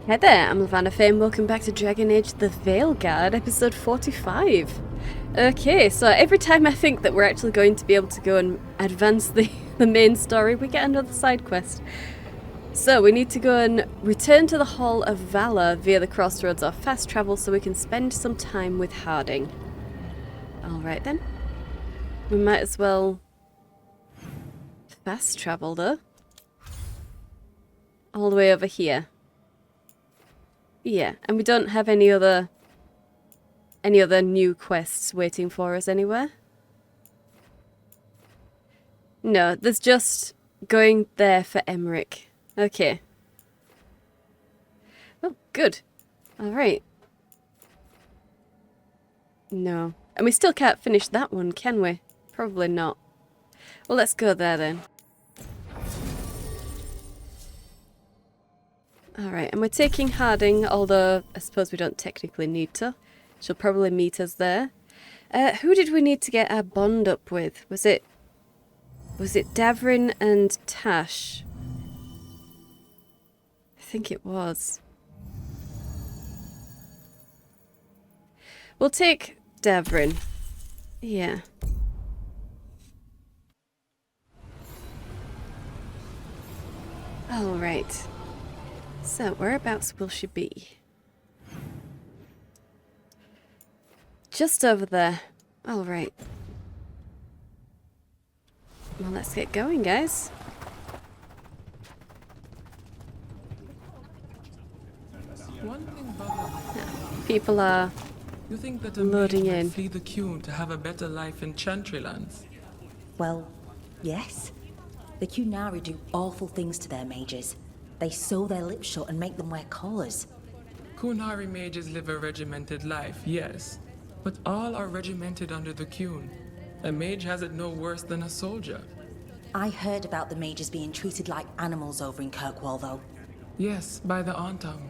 Hi there, I'm Lavana Fame. Welcome back to Dragon Age the Veilguard, episode 45. Okay, so every time I think that we're actually going to be able to go and advance the main story, we get another side quest. So we need to go and return to the Hall of Valor via the crossroads or fast travel so we can spend some time with Harding. Alright then. We might as well fast travel though. All the way over here. Yeah, and we don't have any other new quests waiting for us anywhere. No, there's just going there for Emmerich. Okay. Oh, good. Alright. No. And we still can't finish that one, can we? Probably not. Well, let's go there then. Alright, and we're taking Harding, although I suppose we don't technically need to. She'll probably meet us there. Who did we need to get our bond up with? Was it Davrin and Tash? I think it was. We'll take Davrin. Yeah. Alright. So, whereabouts will she be? Just over there. Alright. Well, let's get going, guys. People are You think that loading in. flee the Qun to have a better life in Chantrylands? Well, yes. The Qunari do awful things to their mages. They sew their lips shut and make them wear collars. Qunari mages live a regimented life, yes. But all are regimented under the Qun. A mage has it no worse than a soldier. I heard about the mages being treated like animals over in Kirkwall, though. Yes, by the Antam,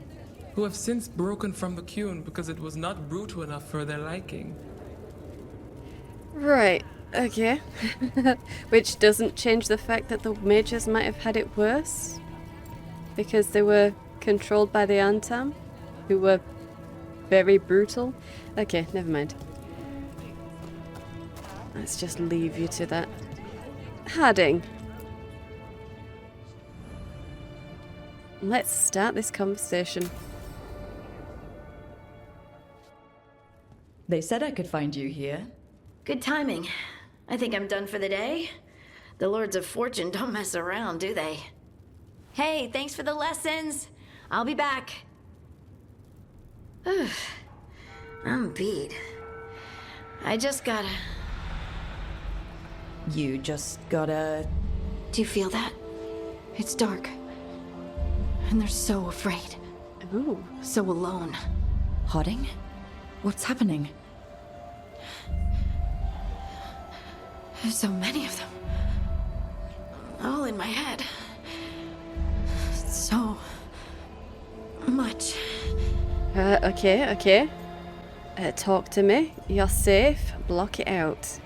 who have since broken from the Qun because it was not brutal enough for their liking. Right, okay. Which doesn't change the fact that the mages might have had it worse. Because they were controlled by the Antam, who were very brutal. Okay, never mind. Let's just leave you to that. Harding. Let's start this conversation. They said I could find you here. Good timing. I think I'm done for the day. The Lords of Fortune don't mess around, do they? Hey, thanks for the lessons. I'll be back. I'm beat. I just gotta... You just gotta... Do you feel that? It's dark. And they're so afraid. Ooh. So alone. Harding? What's happening? There's so many of them. All in my head. So... much. Okay. Talk to me. You're safe. Block it out.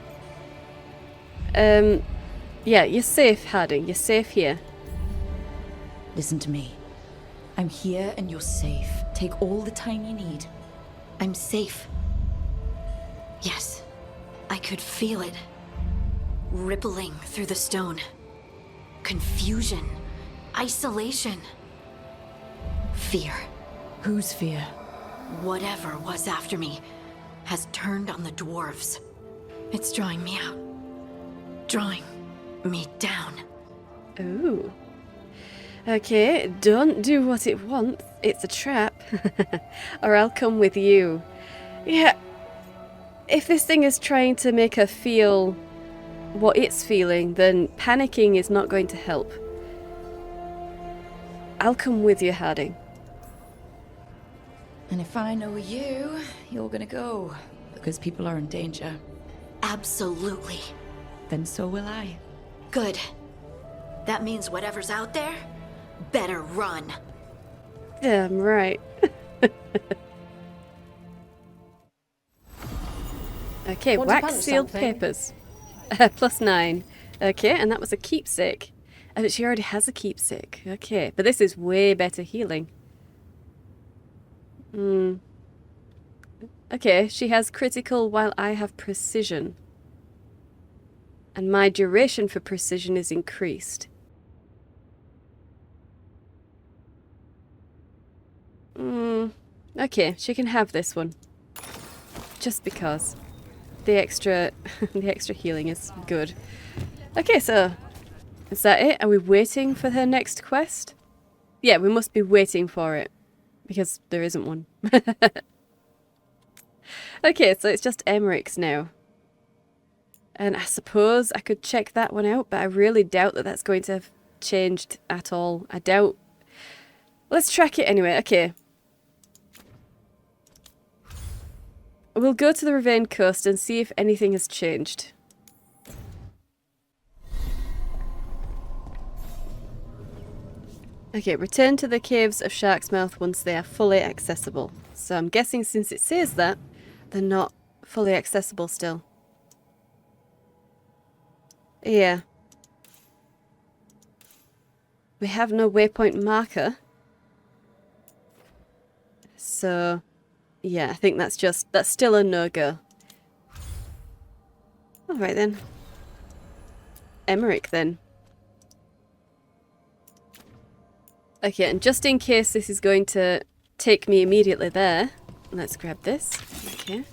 Yeah, you're safe, Harding. You're safe here. Listen to me. I'm here and you're safe. Take all the time you need. I'm safe. Yes. I could feel it. Rippling through the stone. Confusion. Isolation. Fear. Whose fear? Whatever was after me has turned on the dwarves. It's drawing me out. Drawing me down. Ooh. Okay, don't do what it wants. It's a trap. Or I'll come with you. Yeah. If this thing is trying to make her feel what it's feeling, then panicking is not going to help. I'll come with you, Harding. And if I know you, you're gonna go. Because people are in danger. Absolutely. Then so will I. Good. That means whatever's out there better run. Damn right. Okay, Want to wax punch sealed something? papers. +9. Okay, and that was a keepsake. And she already has a keepsake. Okay, but this is way better healing. Okay, she has critical while I have precision. And my duration for precision is increased. Okay, she can have this one. Just because. The extra the extra healing is good. Okay, so is that it? Are we waiting for her next quest? Yeah, we must be waiting for it. Because there isn't one. Okay, so it's just Emmerich's now. And I suppose I could check that one out, but I really doubt that that's going to have changed at all. I doubt. Let's track it anyway. Okay. We'll go to the Ravine coast and see if anything has changed. Okay, return to the caves of Shark's Mouth once they are fully accessible. So I'm guessing since it says that, they're not fully accessible still. Yeah. We have no waypoint marker. So, yeah, I think that's still a no-go. Alright then. Emmerich then. Okay, and just in case this is going to take me immediately there, let's grab this. Okay.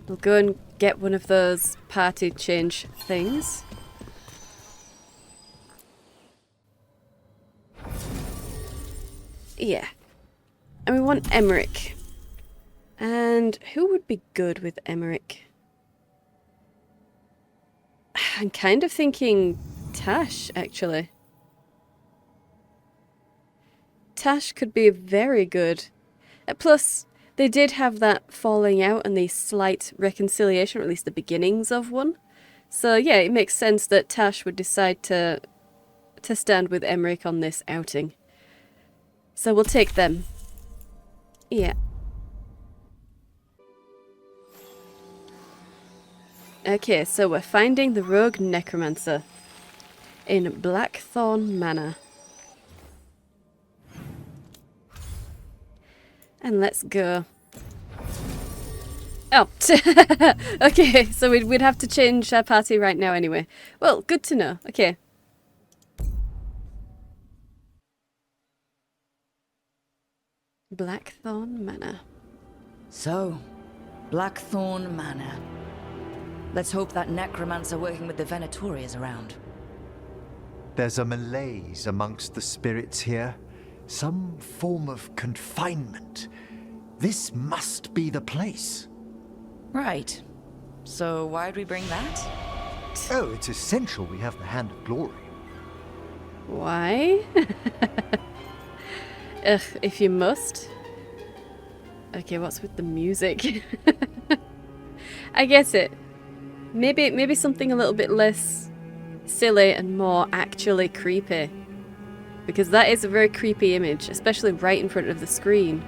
We'll go and get one of those party change things. Yeah. And we want Emmerich. And who would be good with Emmerich? I'm kind of thinking Tash, actually. Tash could be very good. Plus, they did have that falling out and the slight reconciliation, or at least the beginnings of one. So yeah, it makes sense that Tash would decide to stand with Emmerich on this outing. So we'll take them. Yeah. Okay, so we're finding the rogue necromancer in Blackthorn Manor. And let's go. Oh, okay, so we'd have to change our party right now anyway. Well, good to know. Okay. Blackthorn Manor. So, Blackthorn Manor. Let's hope that necromancer working with the Veilguard is around. There's a malaise amongst the spirits here. Some form of confinement. This must be the place. Right. So why'd we bring that? Oh, it's essential we have the Hand of Glory. Why? Ugh, if you must. Okay, what's with the music? I get it. Maybe something a little bit less silly and more actually creepy. Because that is a very creepy image, especially right in front of the screen.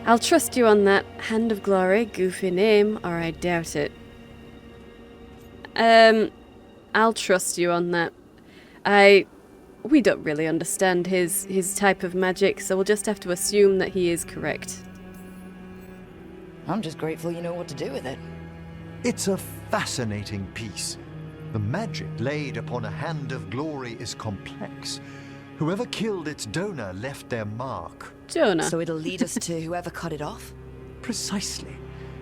I'll trust you on that. Hand of Glory, goofy name, or I doubt it. I'll trust you on that. We don't really understand his type of magic, so we'll just have to assume that he is correct. I'm just grateful you know what to do with it. It's a fascinating piece. The magic laid upon a Hand of Glory is complex. Whoever killed its donor left their mark. Jonah. So it'll lead us to whoever cut it off? Precisely.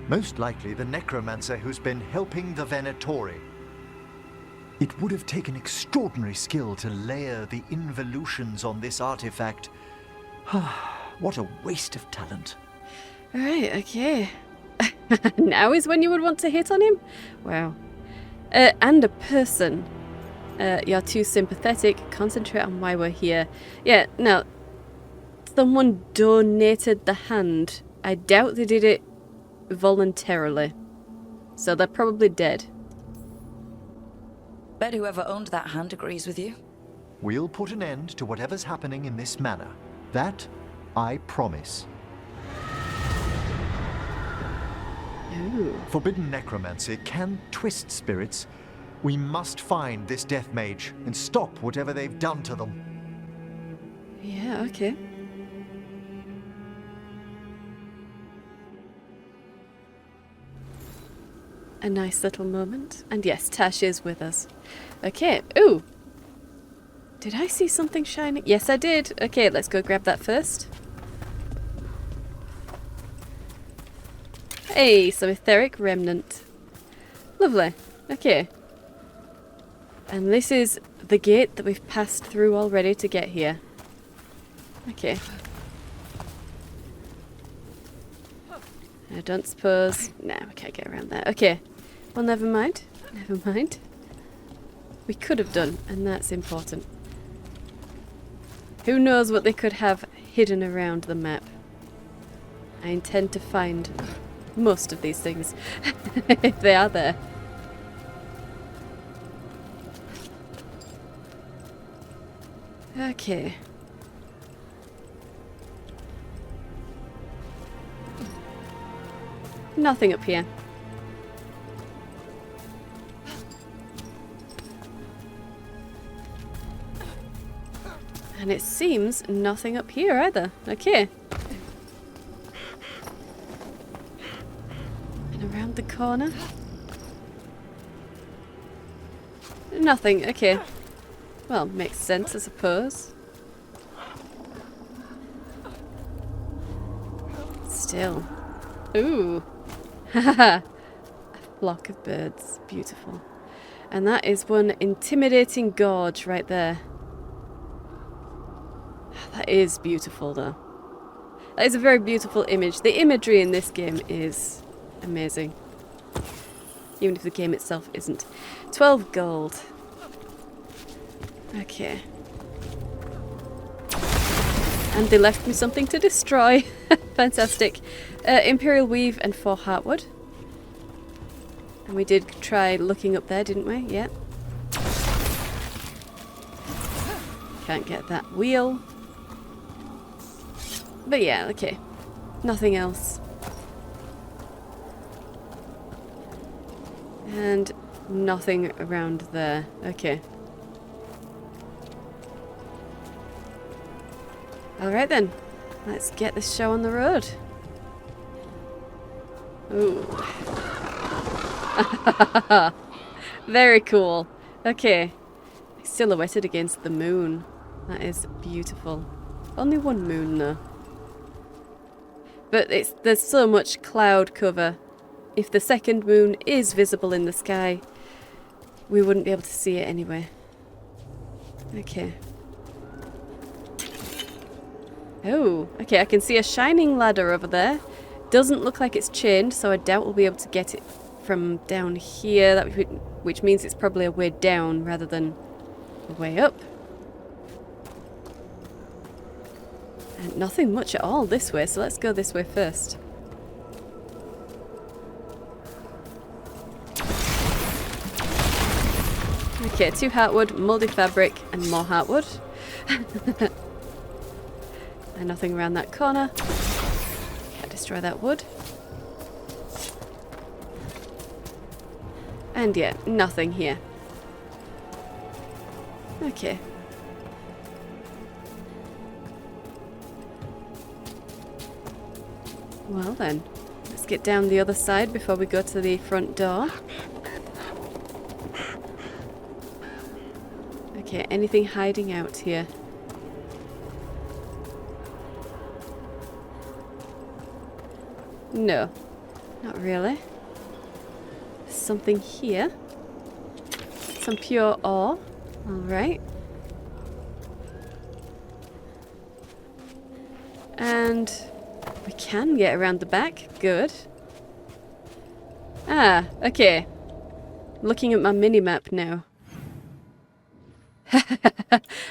Most likely the necromancer who's been helping the Veilguard. It would have taken extraordinary skill to layer the involutions on this artifact. What a waste of talent. Right, okay. Now is when you would want to hit on him? Wow. And a person. You're too sympathetic. Concentrate on why we're here. Yeah, no. Someone donated the hand. I doubt they did it voluntarily. So they're probably dead. Bet whoever owned that hand agrees with you. We'll put an end to whatever's happening in this manor. That, I promise. Ooh. Forbidden necromancy can twist spirits. We must find this death mage and stop whatever they've done to them. Yeah, okay. a nice little moment. And yes, Tash is with us. Okay. Ooh. Did I see something shining? Yes, I did. Okay, let's go grab that first. Hey, some etheric remnant. Lovely. Okay. And this is the gate that we've passed through already to get here. Okay. I don't suppose... Nah, we can't get around that. Okay. Well, never mind. Never mind. We could have done, and that's important. Who knows what they could have hidden around the map. I intend to find most of these things, if they are there. Okay. Nothing up here. And it seems nothing up here either. Okay. And around the corner. Nothing. Okay. Well, makes sense, I suppose. Still. Ooh. Haha. A flock of birds. Beautiful. And that is one intimidating gorge right there. That is beautiful, though. That is a very beautiful image. The imagery in this game is amazing. Even if the game itself isn't. 12 gold. Okay. And they left me something to destroy. Fantastic. Imperial Weave and 4 Heartwood. And we did try looking up there, didn't we? Yeah. Can't get that wheel. But yeah, okay. Nothing else. And nothing around there. Okay. Alright then. Let's get this show on the road. Ooh. Very cool. Okay. Silhouetted against the moon. That is beautiful. Only one moon though. But there's so much cloud cover. If the second moon is visible in the sky, we wouldn't be able to see it anyway. Okay. Oh, okay, I can see a shining ladder over there. Doesn't look like it's chained, so I doubt we'll be able to get it from down here, which means it's probably a way down rather than a way up. And nothing much at all this way, so let's go this way first. Okay, 2 heartwood, mouldy fabric, and more heartwood. And nothing around that corner. Can't destroy that wood. And yeah, nothing here. Okay. Well then, let's get down the other side before we go to the front door. Okay, anything hiding out here? No, not really. There's something here. Some pure ore. Alright. And we can get around the back. Good. Ah, okay. Looking at my mini-map now.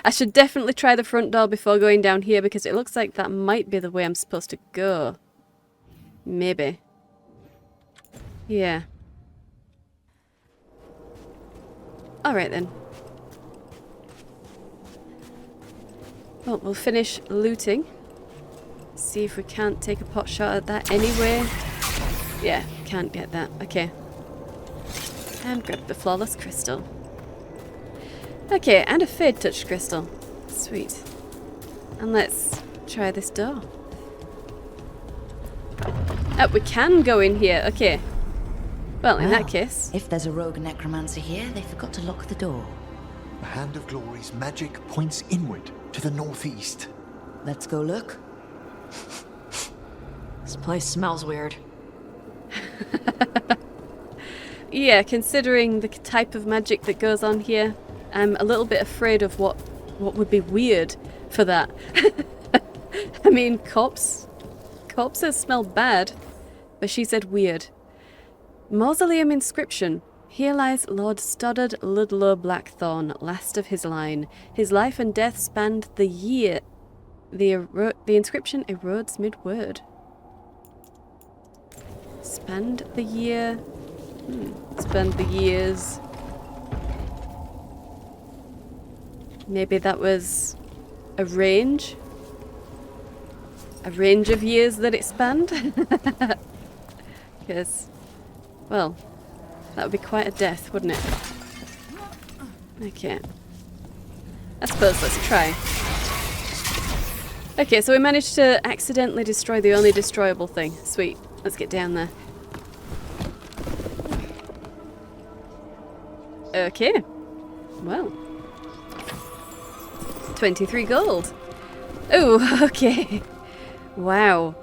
I should definitely try the front door before going down here because it looks like that might be the way I'm supposed to go. Maybe. Yeah. Alright then. Well, we'll finish looting. See if we can't take a pot shot at that anyway. Yeah, can't get that. Okay. And grab the flawless crystal. Okay, and a fade touch crystal. Sweet. And let's try this door. Oh, we can go in here. Okay. Well, in that Well, case... if there's a rogue necromancer here, they forgot to lock the door. The Hand of Glory's magic points inward to the northeast. Let's go look. This place smells weird. Yeah, considering the type of magic that goes on here, I'm a little bit afraid of what would be weird for that. I mean, corpses smell bad, but she said weird. Mausoleum inscription. Here lies Lord Stoddard Ludlow Blackthorn, last of his line. His life and death spanned the year. The inscription erodes mid-word. Spanned the year... Spend the years. Maybe that was a range? A range of years that it spanned? Because, well, that would be quite a death, wouldn't it? Okay. I suppose let's try. Okay, so we managed to accidentally destroy the only destroyable thing. Sweet. Let's get down there. Okay. Well. 23 gold. Oh, okay. Wow.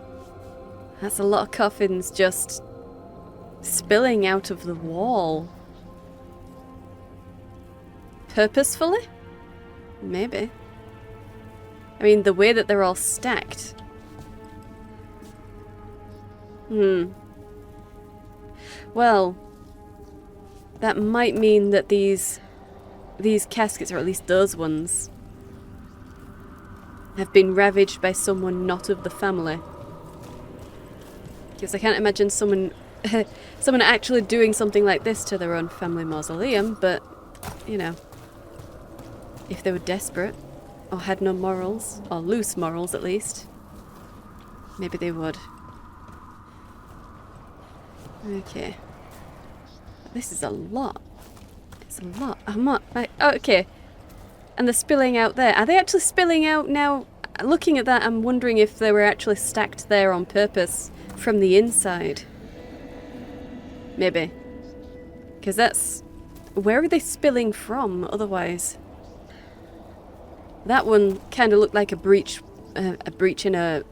That's a lot of coffins just spilling out of the wall. Purposefully? Maybe. I mean, the way that they're all stacked. Well, that might mean that these caskets, or at least those ones, have been ravaged by someone not of the family. Because I can't imagine someone actually doing something like this to their own family mausoleum, but, you know, if they were desperate, or had no morals, or loose morals at least, maybe they would. Okay. This is a lot. It's a lot. I'm not... oh, okay. And they're spilling out there. Are they actually spilling out now? Looking at that, I'm wondering if they were actually stacked there on purpose from the inside. Maybe. Because that's... Where are they spilling from, otherwise? That one kind of looked like a breach in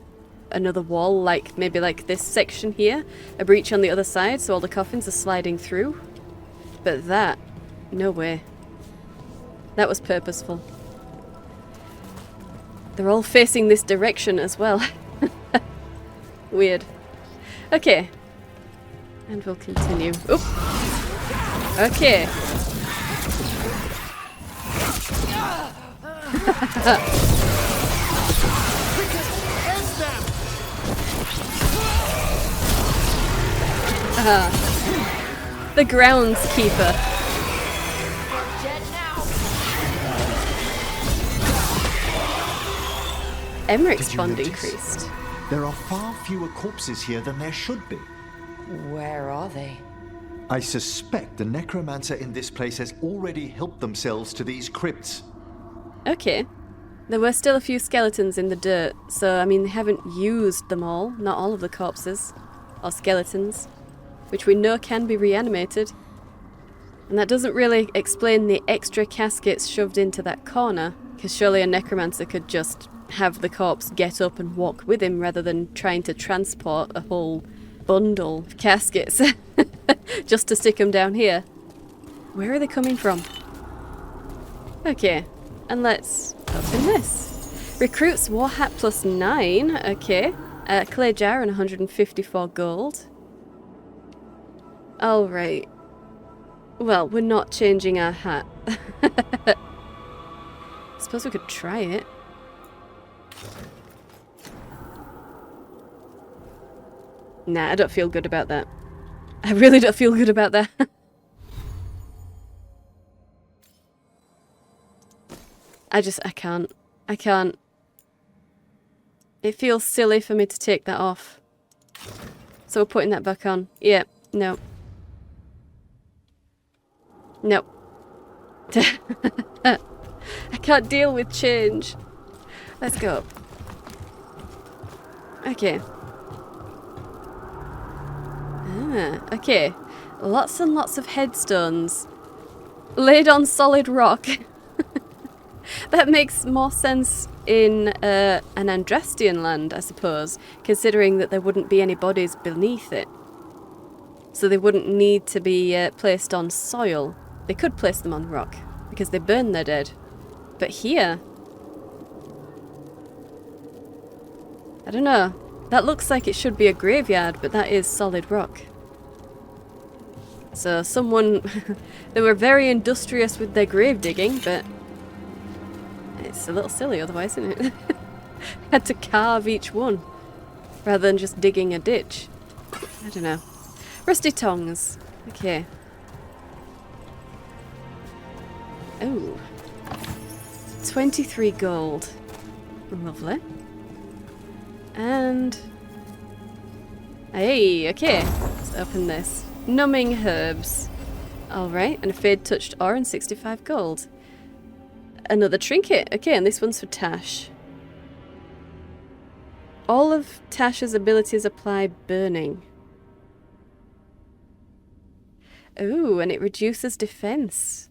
another wall, like maybe like this section here. A breach on the other side, so all the coffins are sliding through. But that... No way. That was purposeful. They're all facing this direction as well. Weird. Okay. And we'll continue. Oop! Okay. The groundskeeper. Emmerich's Did you bond notice? increased. There are far fewer corpses here than there should be. Where are they? I suspect the necromancer in this place has already helped themselves to these crypts. Okay. There were still a few skeletons in the dirt, so I mean they haven't used them all, not all of the corpses. Or skeletons. Which we know can be reanimated. And that doesn't really explain the extra caskets shoved into that corner, because surely a necromancer could just have the corpse get up and walk with him rather than trying to transport a whole bundle of caskets just to stick them down here. Where are they coming from? Okay, and let's open this. Recruits War Hat +9, okay. Clay Jar and 154 gold. Alright. Well, we're not changing our hat. Suppose we could try it. Nah, I don't feel good about that. I really don't feel good about that. I can't. I can't. It feels silly for me to take that off. So we're putting that back on. Yeah, no. Nope. I can't deal with change. Let's go. Okay. Ah, okay. Lots and lots of headstones laid on solid rock. That makes more sense in an Andrastian land, I suppose, considering that there wouldn't be any bodies beneath it. So they wouldn't need to be placed on soil. They could place them on rock, because they burn their dead. But here... I don't know. That looks like it should be a graveyard, but that is solid rock. So someone... they were very industrious with their grave digging, but... it's a little silly otherwise, isn't it? Had to carve each one, rather than just digging a ditch. I don't know. Rusty tongs. Okay. Oh. 23 gold. Lovely. And... hey, okay. Let's open this. Numbing herbs. Alright, and a fade-touched ore and 65 gold. Another trinket. Okay, and this one's for Tash. All of Tash's abilities apply burning. Ooh, and it reduces defense.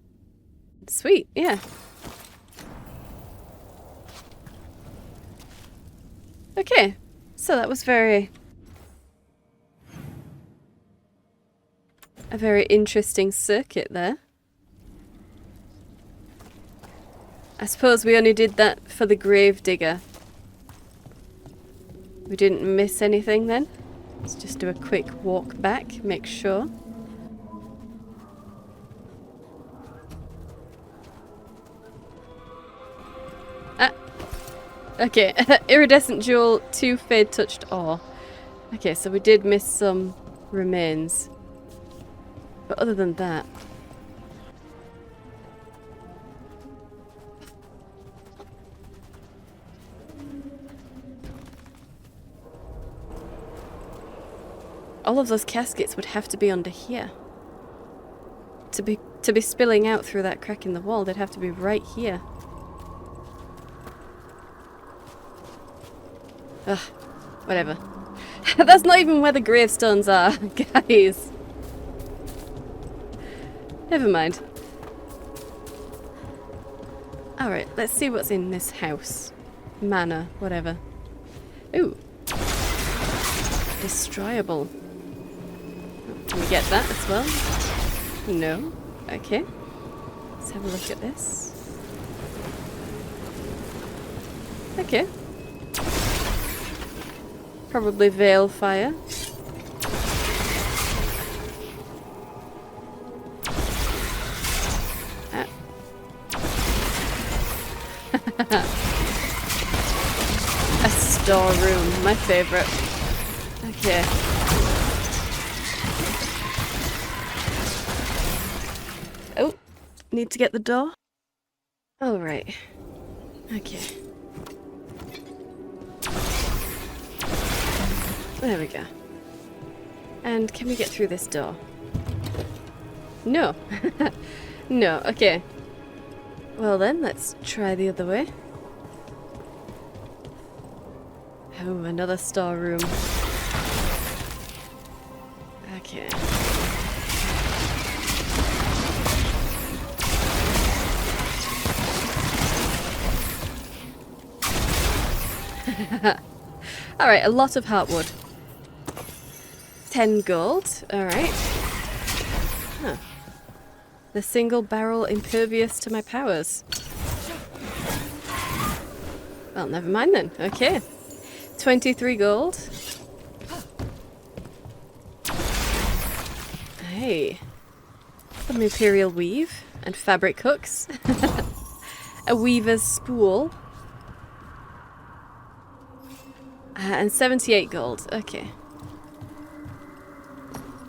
Sweet, yeah. Okay, so that was a very interesting circuit there. I suppose we only did that for the grave digger. We didn't miss anything then. Let's just do a quick walk back, make sure. Okay, iridescent jewel, 2 fade-touched ore. Okay, so we did miss some remains. But other than that... all of those caskets would have to be under here. To be spilling out through that crack in the wall, they'd have to be right here. Ugh, whatever. That's not even where the gravestones are, guys. Never mind. Alright, let's see what's in this house. Manor, whatever. Ooh. Destroyable. Can we get that as well? No. Okay. Let's have a look at this. Okay. Probably veil fire. A storeroom, my favourite. Okay. Oh, need to get the door. All right. Okay. There we go. And can we get through this door? No. No, okay. Well then, let's try the other way. Oh, another storeroom. Okay. Alright, a lot of heartwood. 10 gold, alright. Huh. The single barrel impervious to my powers. Well, never mind then. Okay. 23 gold. Hey. Some imperial weave and fabric hooks. A weaver's spool. And 78 gold. Okay.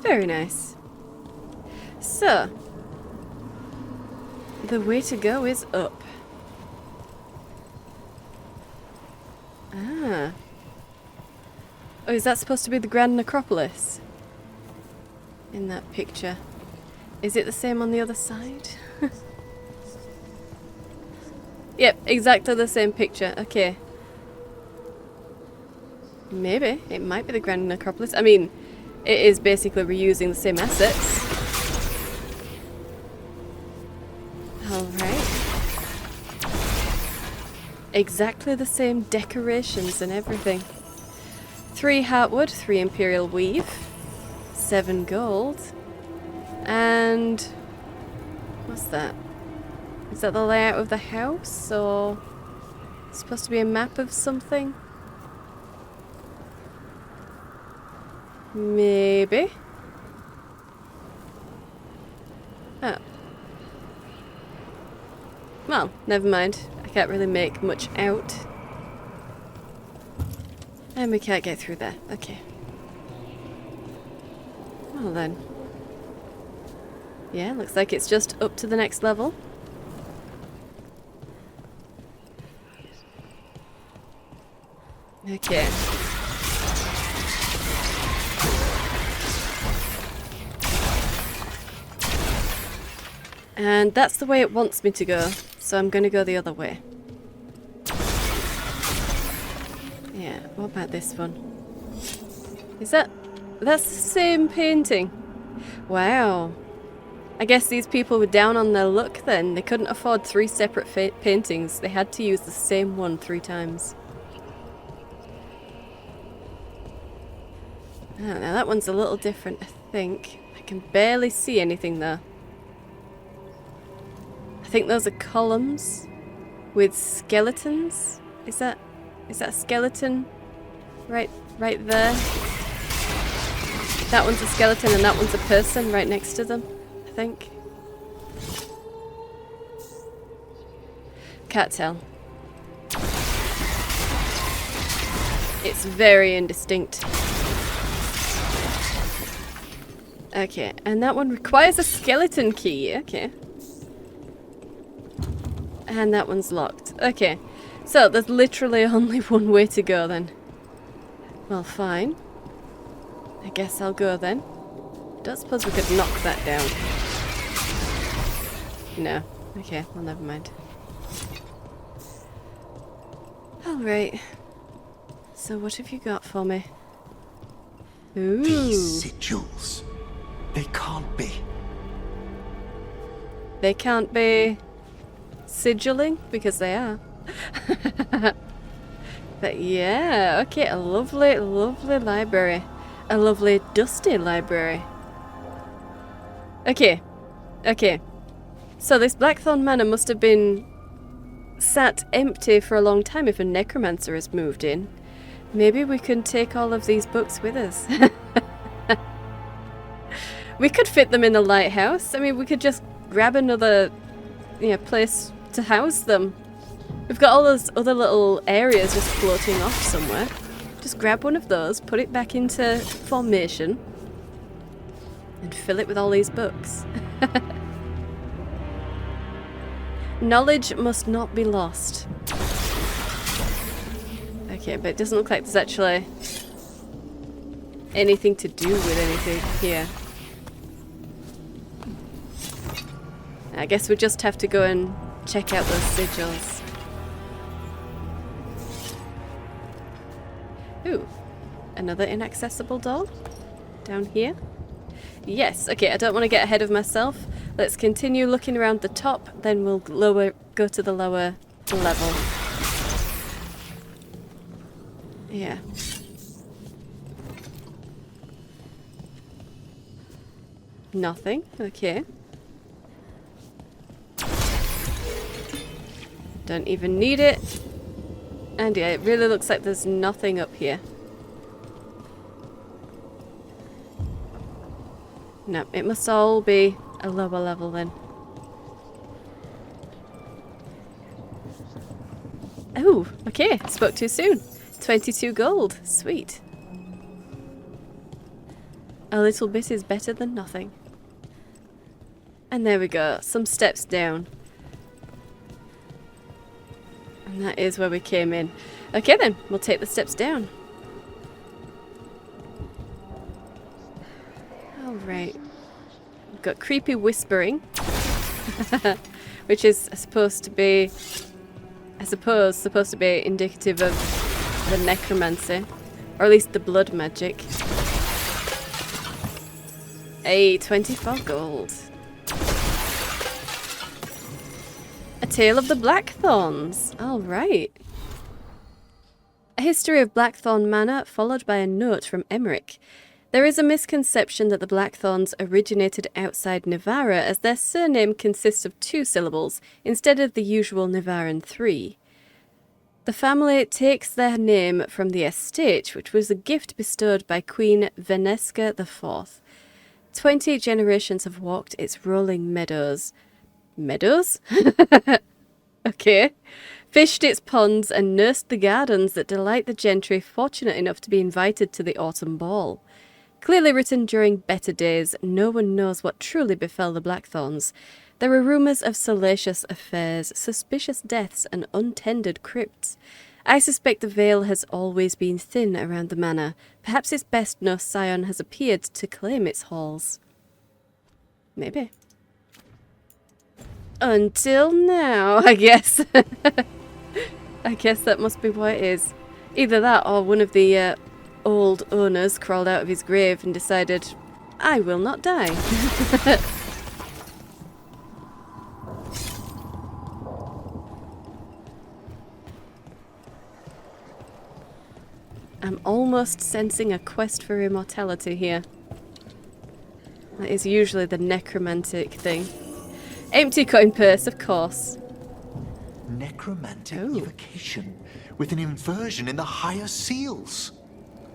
Very nice. So, the way to go is up. Ah. Oh, is that supposed to be the Grand Necropolis? In that picture. Is it the same on the other side? Yep, exactly the same picture. Okay. Maybe. It might be the Grand Necropolis. I mean, it is basically reusing the same assets. exactly the same decorations and everything. 3 heartwood, 3 imperial weave, 7 gold, and what's that? Is that the layout of the house, or it's supposed to be a map of something? Maybe. Oh. Well, never mind. I can't really make much out. And we can't get through there. Okay. Well then. Yeah, looks like it's just up to the next level. Okay. And that's the way it wants me to go, so I'm gonna go the other way. Yeah, what about this one? Is that's the same painting? Wow. I guess these people were down on their luck then. They couldn't afford 3 separate paintings. They had to use the same one 3 times. Oh, now that one's a little different, I think. I can barely see anything though. I think those are columns with skeletons. Is that a skeleton right there? That one's a skeleton and that one's a person right next to them, I think. Can't tell. It's very indistinct. Okay, and that one requires a skeleton key. Okay. And that one's locked. Okay. So, there's literally only one way to go then. Well, fine. I guess I'll go then. Don't suppose we could knock that down. No. Okay, well, never mind. Alright. So, what have you got for me? Ooh. These sigils. They can't be. They can't be sigilling? Because they are. But yeah, okay, a lovely, lovely library. A lovely, dusty library. Okay. Okay. So this Blackthorn Manor must have been sat empty for a long time if a necromancer has moved in. Maybe we can take all of these books with us. We could fit them in the lighthouse. I mean, we could just grab another, place to house them. We've got all those other little areas just floating off somewhere. Just grab one of those, put it back into formation, and fill it with all these books. Knowledge must not be lost. Okay, but it doesn't look like there's actually anything to do with anything here. I guess we just have to go and check out those sigils. Ooh, another inaccessible door? Down here? Yes, okay, I don't want to get ahead of myself. Let's continue looking around the top, then we'll go to the lower level. Yeah. Nothing, okay. Don't even need it. And yeah, it really looks like there's nothing up here. No, it must all be a lower level then. Oh, okay, spoke too soon. 22 gold, sweet. A little bit is better than nothing. And there we go, some steps down. And that is where we came in. Okay then, we'll take the steps down. Alright. We've got creepy whispering. Which is supposed to be indicative of the necromancy. Or at least the blood magic. Hey, 24 gold. A Tale of the Blackthorns. All right. A history of Blackthorn Manor, followed by a note from Emmerich. There is a misconception that the Blackthorns originated outside Navarra, as their surname consists of 2 syllables, instead of the usual Navaran 3. The family takes their name from the estate, which was a gift bestowed by Queen Veneska IV. 20 generations have walked its rolling meadows. Meadows? Okay. Fished its ponds and nursed the gardens that delight the gentry fortunate enough to be invited to the autumn ball. Clearly written during better days, no one knows what truly befell the Blackthorns. There are rumours of salacious affairs, suspicious deaths, and untended crypts. I suspect the veil has always been thin around the manor. Perhaps its best-known scion has appeared to claim its halls. Maybe. Until now, I guess. I guess that must be what it is. Either that or one of the old owners crawled out of his grave and decided, I will not die. I'm almost sensing a quest for immortality here. That is usually the necromantic thing. Empty coin purse, of course. Necromantic Oh. evocation with an inversion in the higher seals.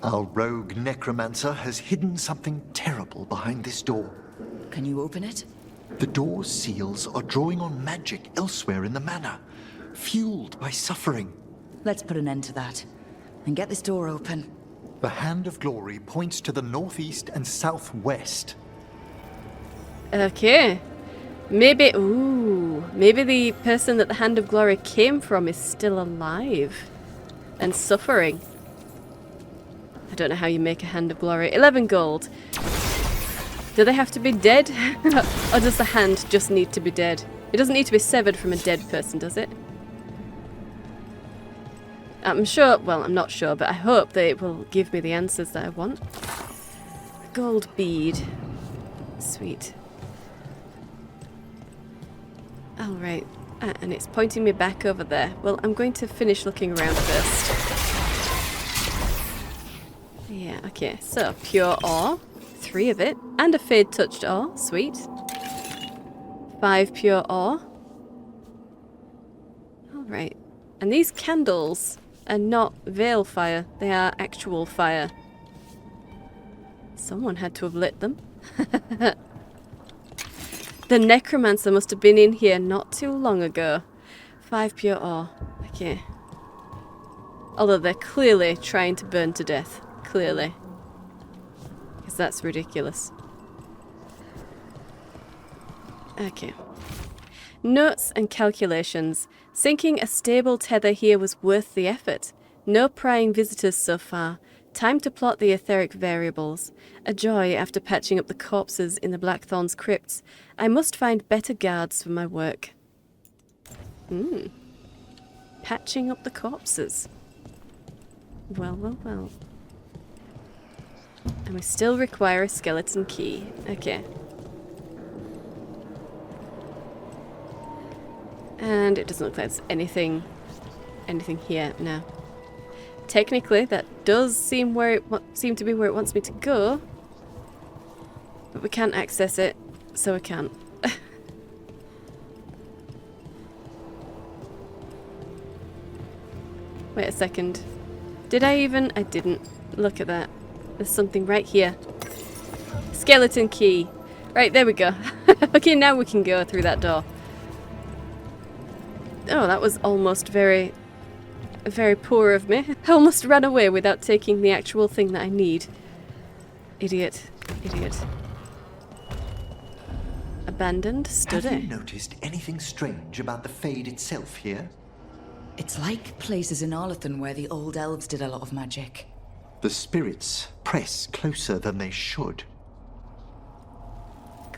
Our rogue necromancer has hidden something terrible behind this door. Can you open it? The door's seals are drawing on magic elsewhere in the manor, fueled by suffering. Let's put an end to that. And get this door open. The Hand of Glory points to the northeast and southwest. Okay. Maybe the person that the Hand of Glory came from is still alive and suffering. I don't know how you make a Hand of Glory. 11 gold. Do they have to be dead? Or does the hand just need to be dead? It doesn't need to be severed from a dead person, does it? I'm sure, well, I'm not sure, but I hope that it will give me the answers that I want. Gold bead. Sweet. Alright, and it's pointing me back over there. Well, I'm going to finish looking around first. Yeah, okay, so pure ore. 3 of it. And a fade touched ore. Sweet. 5 pure ore. Alright. And these candles are not veil fire. They are actual fire. Someone had to have lit them. The necromancer must have been in here not too long ago. 5 pure ore. Okay. Although they're clearly trying to burn to death. Clearly. Because that's ridiculous. Okay. Notes and calculations. Sinking a stable tether here was worth the effort. No prying visitors so far. Time to plot the etheric variables. A joy after patching up the corpses in the Blackthorn's crypts. I must find better guards for my work. Patching up the corpses. Well, well, well. And we still require a skeleton key. Okay. And it doesn't look like there's anything here. No. Technically, that does seem to be where it wants me to go. But we can't access it, so we can't. Wait a second. Did I even? I didn't. Look at that. There's something right here. Skeleton key. Right, there we go. Okay, now we can go through that door. Oh, that was almost very poor of me. I almost ran away without taking the actual thing that I need. Idiot. Idiot. Abandoned study. Have you noticed anything strange about the Fade itself here? It's like places in Arlethan where the old elves did a lot of magic. The spirits press closer than they should.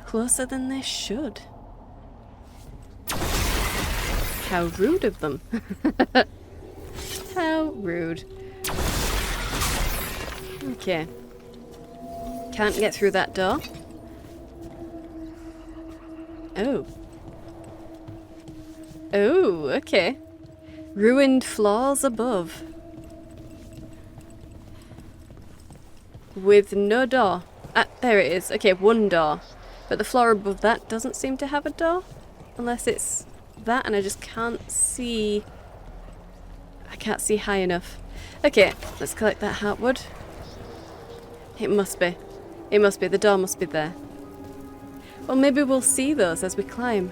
Closer than they should. How rude of them. How rude. Okay. Can't get through that door. Oh, okay. Ruined floors above. With no door. Ah, there it is. Okay, one door. But the floor above that doesn't seem to have a door. Unless it's that, and I just can't see... I can't see high enough. Okay, let's collect that heartwood. It must be. It must be. The door must be there. Well, maybe we'll see those as we climb.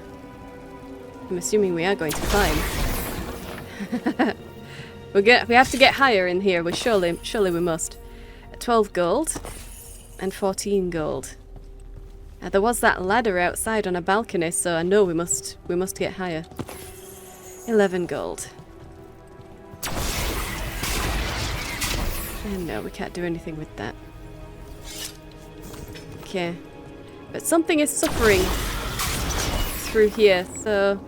I'm assuming we are going to climb. We have to get higher in here. We surely we must. 12 gold and 14 gold. There was that ladder outside on a balcony, so I know we must get higher. 11 gold. And no, we can't do anything with that. Okay. But something is suffering through here, so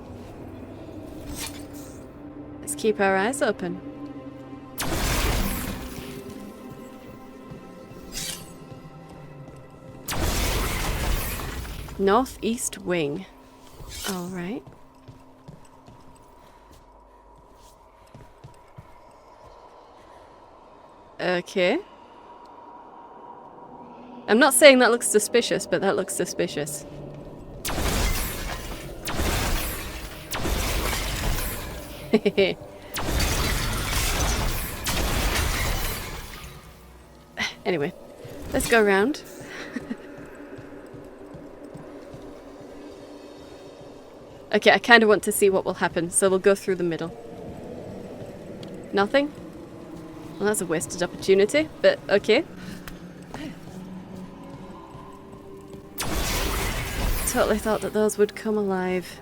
let's keep our eyes open. Northeast wing. All right. Okay. I'm not saying that looks suspicious, but that looks suspicious. Anyway, let's go around. Okay, I kind of want to see what will happen, so we'll go through the middle. Nothing? Well, that's a wasted opportunity, but okay. Totally thought that those would come alive.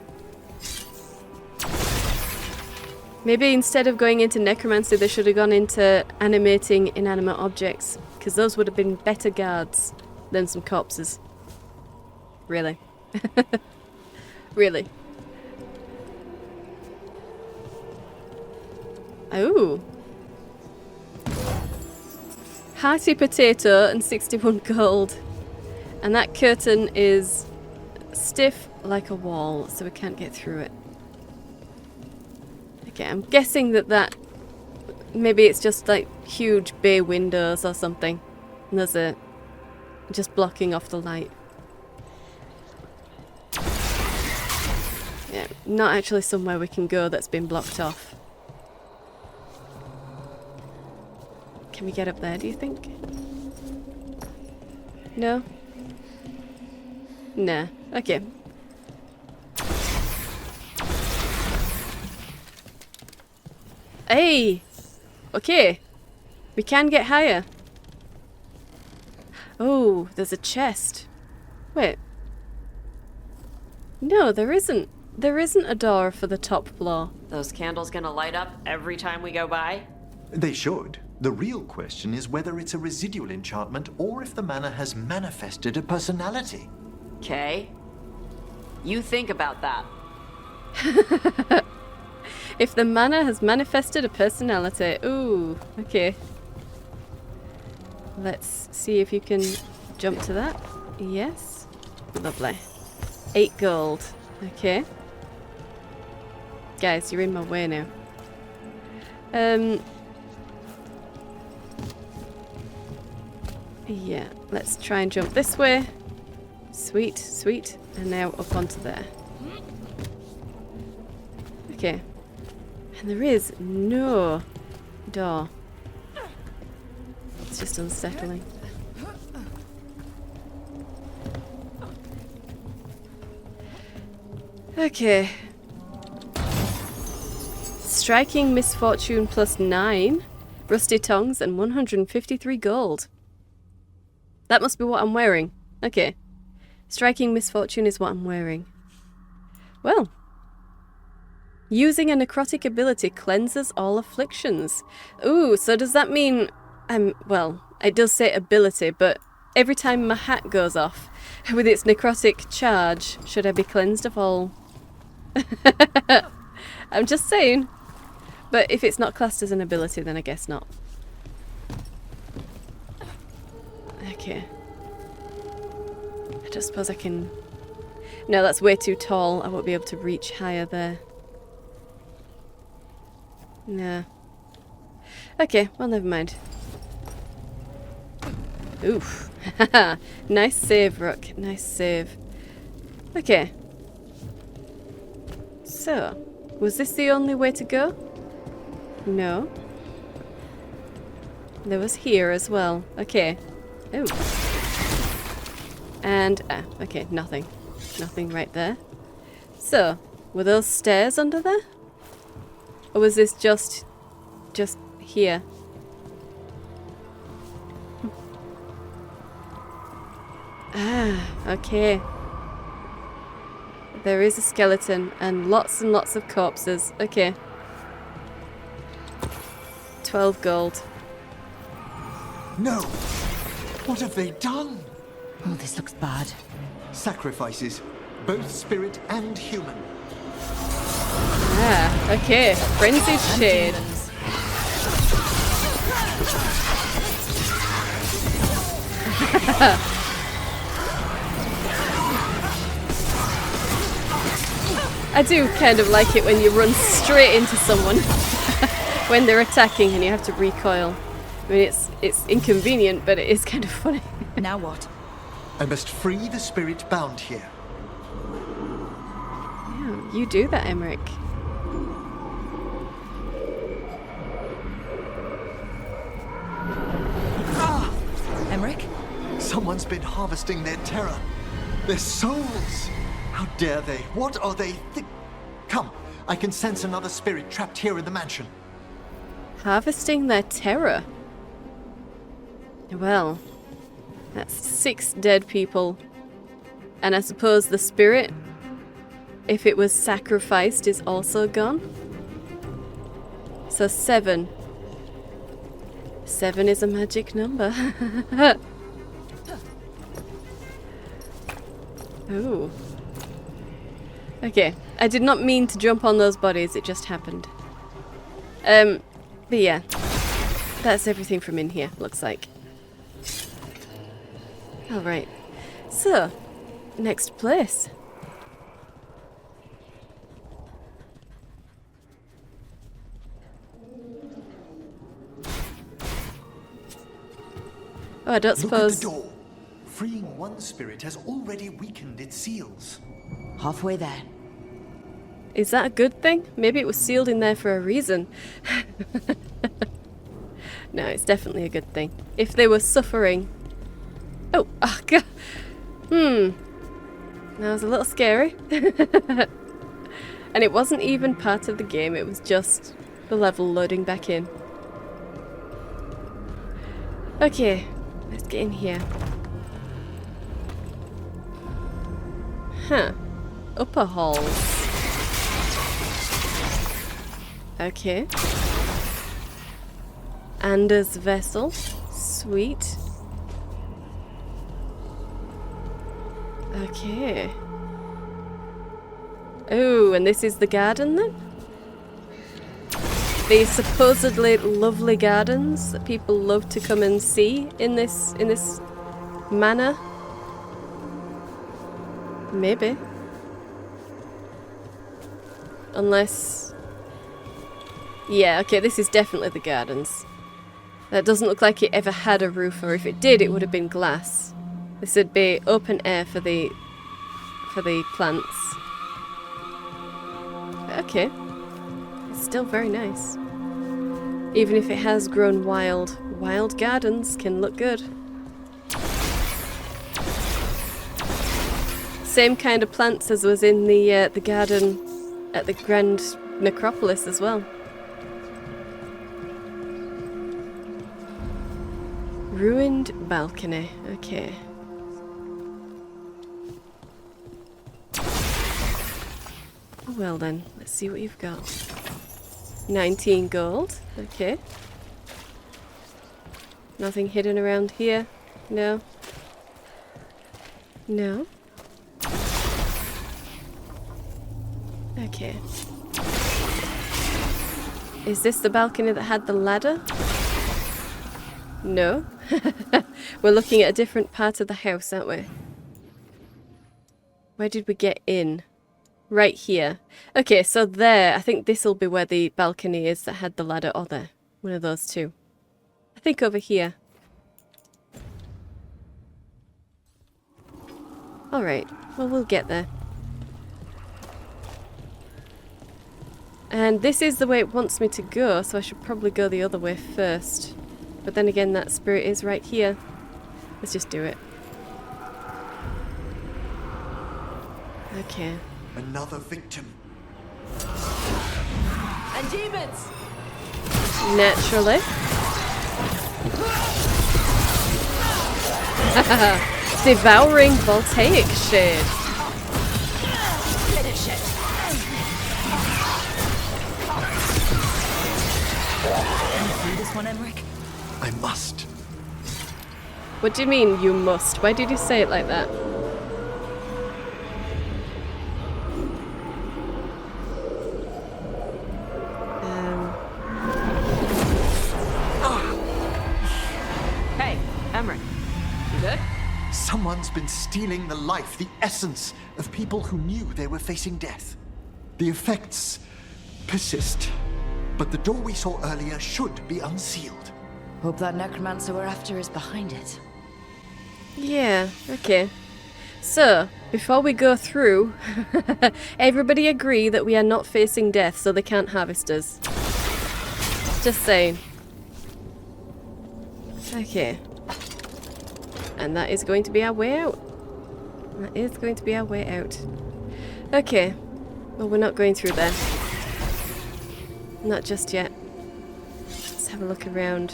Maybe instead of going into necromancy, they should have gone into animating inanimate objects, because those would have been better guards than some corpses. Really. Really. Oh. Hearty potato and 61 gold. And that curtain is stiff like a wall, so we can't get through it. Okay, I'm guessing that maybe it's just like huge bay windows or something. And there's a just blocking off the light. Yeah, not actually somewhere we can go that's been blocked off. Can we get up there, do you think? No? Nah. Okay. Hey! Okay. We can get higher. Oh, there's a chest. Wait. No, there isn't. There isn't a door for the top floor. Those candles gonna light up every time we go by? They should. The real question is whether it's a residual enchantment or if the manor has manifested a personality. Okay. You think about that. If the manor has manifested a personality. Ooh, okay. Let's see if you can jump to that. Yes. Lovely. 8 gold. Okay. Guys, you're in my way now. Yeah, let's try and jump this way. Sweet, sweet. And now up onto there. Okay. And there is no door. It's just unsettling. Okay. Striking misfortune +9. Rusty tongs and 153 gold. That must be what I'm wearing. Okay. Striking misfortune is what I'm wearing. Well. Using a necrotic ability cleanses all afflictions. Ooh, so does that mean... well, it does say ability, but every time my hat goes off with its necrotic charge, should I be cleansed of all... I'm just saying. But if it's not classed as an ability, then I guess not. Okay. I don't suppose I can... No, that's way too tall. I won't be able to reach higher there. No. Okay, well, never mind. Oof. Nice save, Rook. Nice save. Okay. So, was this the only way to go? No. There was here as well. Okay. Oh. And, okay, nothing. Nothing right there. So, were those stairs under there? Or was this just here? Ah, okay. There is a skeleton and lots of corpses. Okay. 12 gold. No! What have they done? Oh, this looks bad. Sacrifices, both spirit and human. Ah, okay. Frenzied Shade. I do kind of like it when you run straight into someone when they're attacking and you have to recoil. I mean, it's inconvenient, but it is kind of funny. Now what? I must free the spirit bound here. Yeah, you do that, Emmerich. Emmerich? Someone's been harvesting their terror. Their souls! How dare they? What are they Come, I can sense another spirit trapped here in the mansion. Harvesting their terror. Well, that's 6 dead people. And I suppose the spirit, if it was sacrificed, is also gone. So 7. 7 is a magic number. Ooh. Okay, I did not mean to jump on those bodies, it just happened. But yeah, that's everything from in here, looks like. Alright, so, next place. Oh, I don't suppose... Look at the door. Freeing one spirit has already weakened its seals. Halfway there. Is that a good thing? Maybe it was sealed in there for a reason. No, it's definitely a good thing. If they were suffering... Oh, oh God. That was a little scary. And it wasn't even part of the game, it was just the level loading back in. Okay, let's get in here. Huh. Upper halls. Okay. Anders vessel. Sweet. Okay. Oh, and this is the garden then? These supposedly lovely gardens that people love to come and see in this manor. Maybe. Unless... Yeah, okay, this is definitely the gardens. That doesn't look like it ever had a roof, or if it did, it would have been glass. This would be open air for the plants. But okay. It's still very nice. Even if it has grown wild. Wild gardens can look good. Same kind of plants as was in the garden at the Grand Necropolis as well. Ruined balcony. Okay. Well then, let's see what you've got. 19 gold. Okay. Nothing hidden around here? No. No. Okay. Is this the balcony that had the ladder? No. We're looking at a different part of the house, aren't we? Where did we get in? Right here. Okay, so there. I think this will be where the balcony is that had the ladder. Or there. One of those two. I think over here. Alright. Well, we'll get there. And this is the way it wants me to go, so I should probably go the other way first. But then again, that spirit is right here. Let's just do it. Okay. Another victim. And demons! Naturally. Devouring voltaic shade. Finish it! See this one, Emmerich? I must. What do you mean, you must? Why did you say it like that? Hey, Emmerich. You good? Someone's been stealing the life, the essence of people who knew they were facing death. The effects persist, but the door we saw earlier should be unsealed. Hope that necromancer we're after is behind it. Yeah, okay. So, before we go through, everybody agree that we are not facing death, so they can't harvest us. Just saying. Okay. And that is going to be our way out. That is going to be our way out. Okay. Well, we're not going through there. Not just yet. Let's have a look around.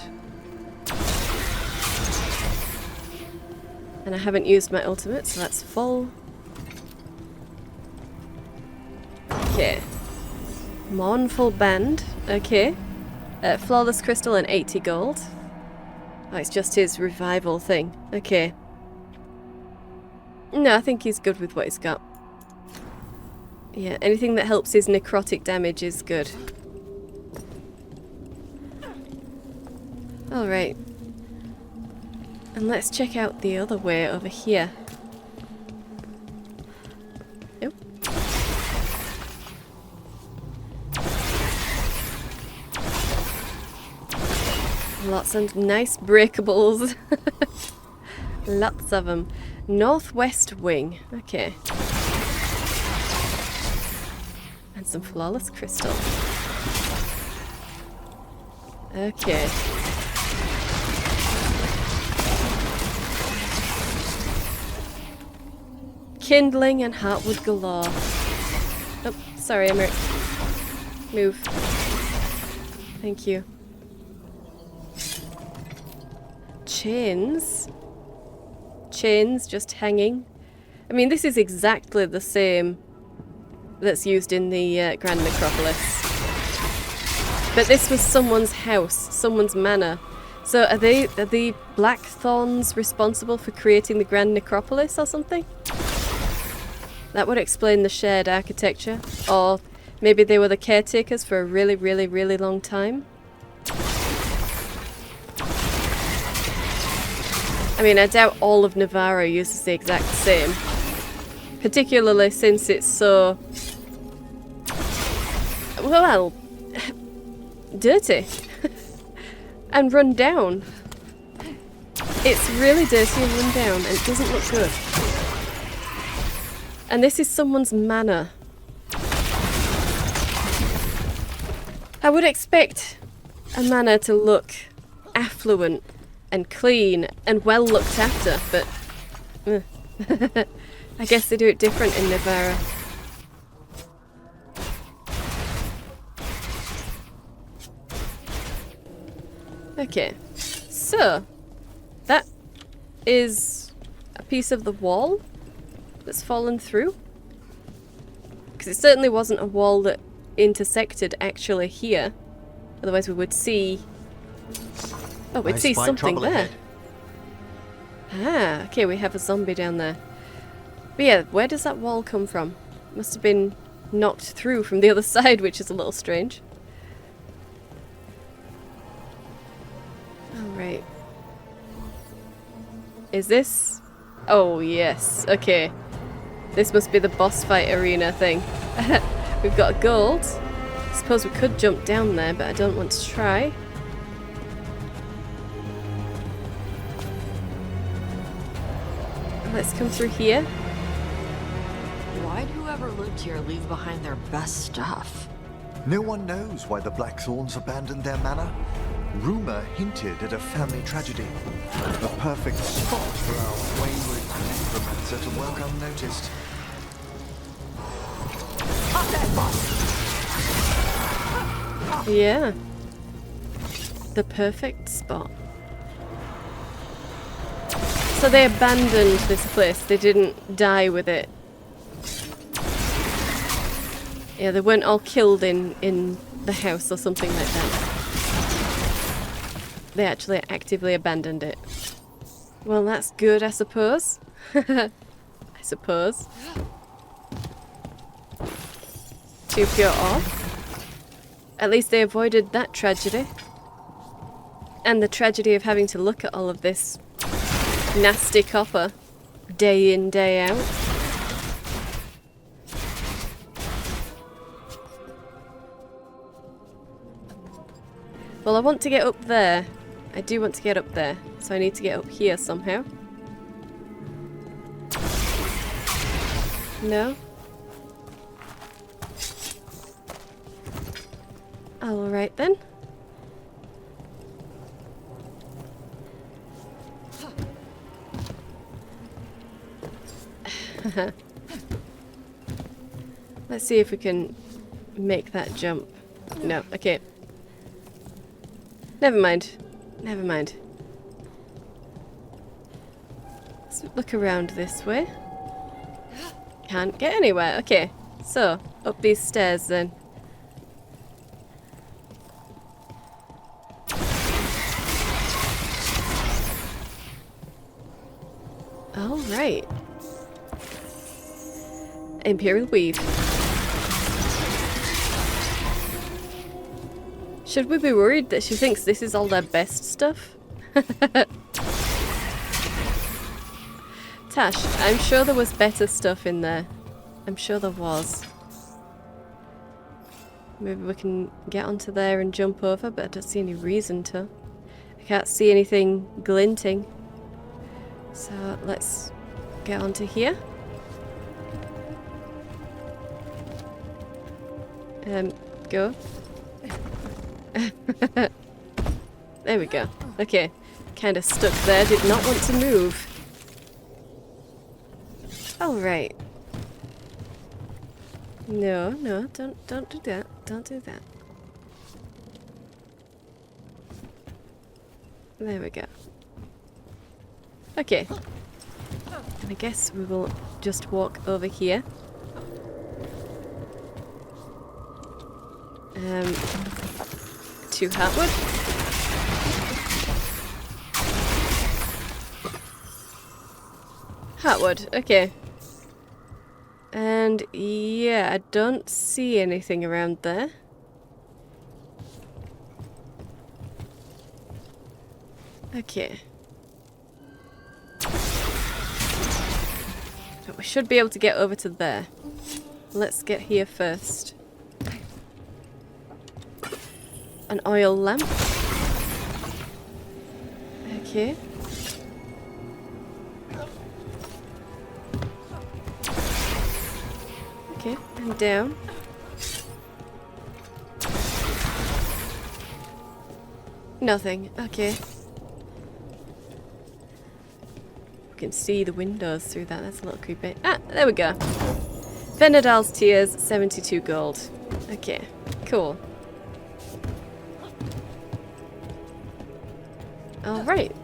And I haven't used my ultimate, so that's full. Okay. Mournful Band. Okay. Flawless Crystal and 80 gold. Oh, it's just his revival thing. Okay. No, I think he's good with what he's got. Yeah, anything that helps his necrotic damage is good. Alright. And let's check out the other way over here. Oh. Lots of nice breakables. Lots of them. Northwest wing. Okay. And some flawless crystal. Okay. Kindling and heartwood galore. Oh, sorry, Emmerich. Move. Thank you. Chains. Chains just hanging. I mean, this is exactly the same that's used in the Grand Necropolis. But this was someone's house, someone's manor. So are the Blackthorns responsible for creating the Grand Necropolis or something? That would explain the shared architecture. Or maybe they were the caretakers for a really, really, really long time. I mean, I doubt all of Navarra uses the exact same. Particularly since it's so... well, dirty. And run down. It's really dirty and run down, and it doesn't look good. And this is someone's manor. I would expect a manor to look affluent and clean and well looked after, but I guess they do it different in Navarra. Okay, so that is a piece of the wall that's fallen through. Because it certainly wasn't a wall that intersected actually here. Otherwise we would see... oh, we'd see something there. Ah, okay, we have a zombie down there. But yeah, where does that wall come from? Must have been knocked through from the other side, which is a little strange. Alright. Is this... oh, yes. Okay. This must be the boss fight arena thing. We've got gold. Suppose we could jump down there, but I don't want to try. Let's come through here. Why'd whoever lived here leave behind their best stuff? No one knows why the Blackthorns abandoned their manor. Rumor hinted at a family tragedy. A perfect spot for our wayward necromancer to work unnoticed. Yeah. The perfect spot. So they abandoned this place. They didn't die with it. Yeah, they weren't all killed in the house or something like that. They actually actively abandoned it. Well, that's good, I suppose. I suppose. To pure off. At least they avoided that tragedy. And the tragedy of having to look at all of this nasty copper day in, day out. Well, I want to get up there. I do want to get up there. So I need to get up here somehow. No? Alright then. Let's see if we can make that jump. No, okay. Never mind. Never mind. Let's look around this way. Can't get anywhere. Okay, so up these stairs then. All right. Imperial Weave. Should we be worried that she thinks this is all their best stuff? Tash, I'm sure there was better stuff in there. I'm sure there was. Maybe we can get onto there and jump over, but I don't see any reason to. I can't see anything glinting. So let's get onto here. Go. There we go. Okay. Kind of stuck there. Did not want to move. Alright. No, no, don't do that. Don't do that. There we go. Okay. And I guess we will just walk over here. To Hatwood. Hatwood, okay. And yeah, I don't see anything around there. Okay. But we should be able to get over to there. Let's get here first. An oil lamp. Okay. Okay, and down. Nothing. Okay. We can see the windows through that. That's a little creepy. Ah, there we go. Venedal's Tears, 72 gold. Okay, cool. Alright.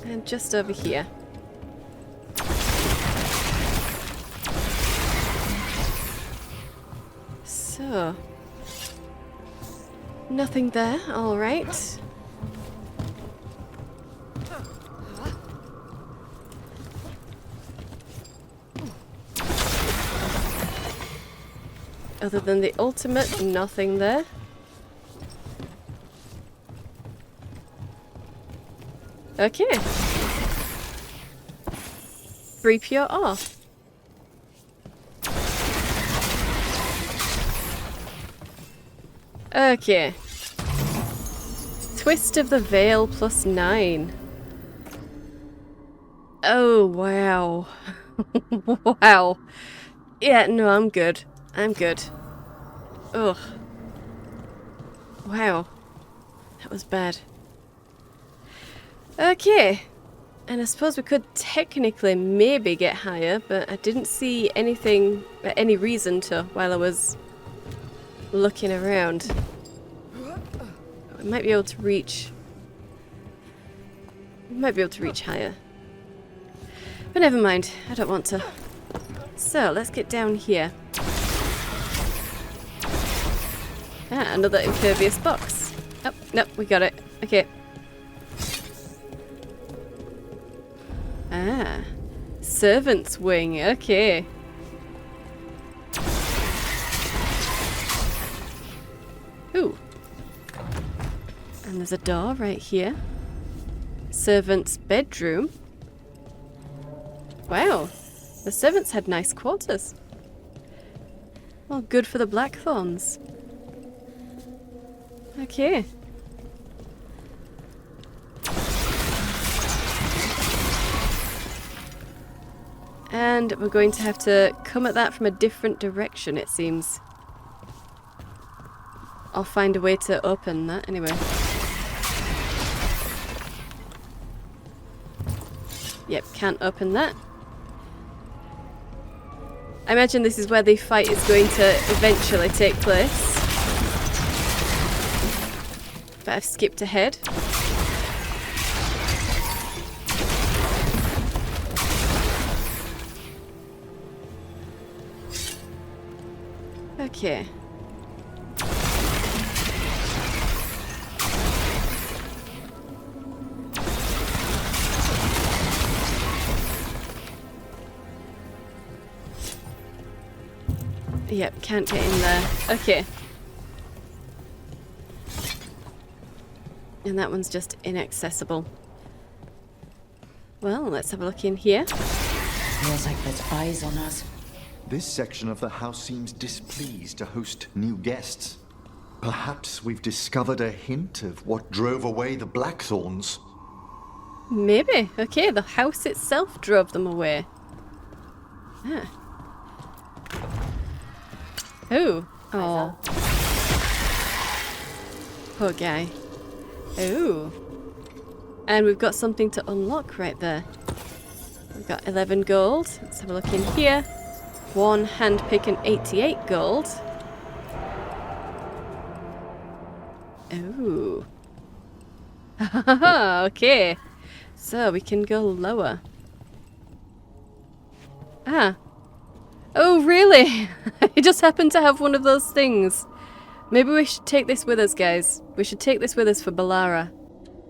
And just over here. So. Nothing there, alright. Other than the ultimate, nothing there. Okay. 3 pure off. Okay. Twist of the Veil +9. Oh, wow. Wow. Yeah, no, I'm good. I'm good. Ugh. Wow. That was bad. Okay. And I suppose we could technically maybe get higher, but I didn't see anything, any reason to while I was looking around. We might be able to reach... We might be able to reach higher. But never mind, I don't want to. So, let's get down here. Ah, another impervious box. Oh, no, we got it. Okay. Ah. Servant's wing, okay. Ooh. And there's a door right here. Servant's bedroom. Wow. The servants had nice quarters. Well, good for the Blackthorns. Okay. And we're going to have to come at that from a different direction, it seems. I'll find a way to open that anyway. Yep, can't open that. I imagine this is where the fight is going to eventually take place. But I've skipped ahead. Okay. Yep, can't get in there. Okay. And that one's just inaccessible. Well, let's have a look in here. Feels like there's eyes on us. This section of the house seems displeased to host new guests. Perhaps we've discovered a hint of what drove away the Blackthorns. Maybe. Okay, the house itself drove them away. Ah. Oh. Oh. Poor guy. Oh. And we've got something to unlock right there. We've got 11 gold. Let's have a look in here. One handpick and 88 gold. Oh. Okay. So we can go lower. Ah. Oh, really? I just happened to have one of those things. Maybe we should take this with us, guys. We should take this with us for Balara.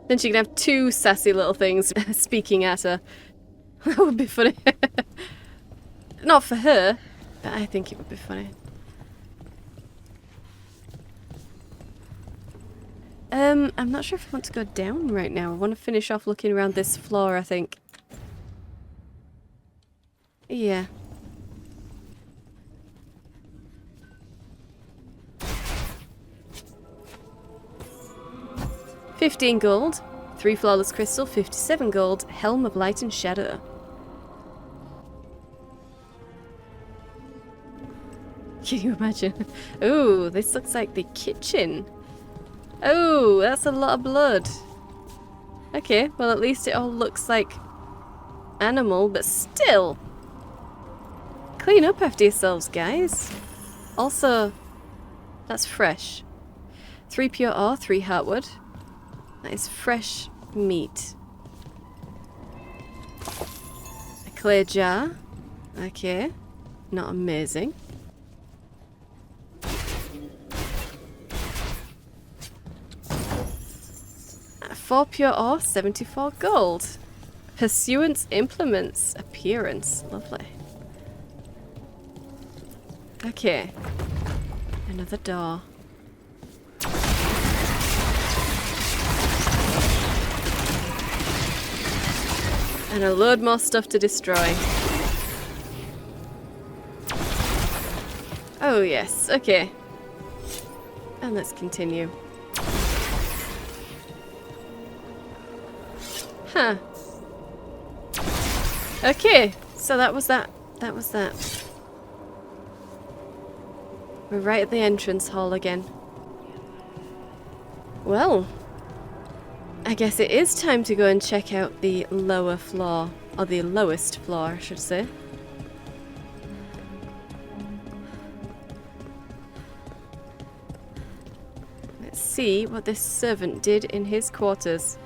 Then she can have two sassy little things speaking at her. That would be funny. Not for her, but I think it would be funny. I'm not sure if I want to go down right now. I want to finish off looking around this floor, I think. Yeah. $15 gold, 3 flawless crystal, 57 gold, helm of light and shadow. Can you imagine? Ooh, this looks like the kitchen. Oh, that's a lot of blood. Okay, well at least it all looks like animal, but still. Clean up after yourselves, guys. Also, that's fresh. 3 pure ore, 3 heartwood. That is fresh meat. A clay jar. Okay. Not amazing. 4 pure ore, 74 gold. Pursuance implements. Appearance. Lovely. Okay. Another door. And a load more stuff to destroy. Oh yes, okay. And let's continue. Huh. Okay, so that was that. That was that. We're right at the entrance hall again. Well, I guess it is time to go and check out the lower floor. Or the lowest floor, I should say. Let's see what this servant did in his quarters,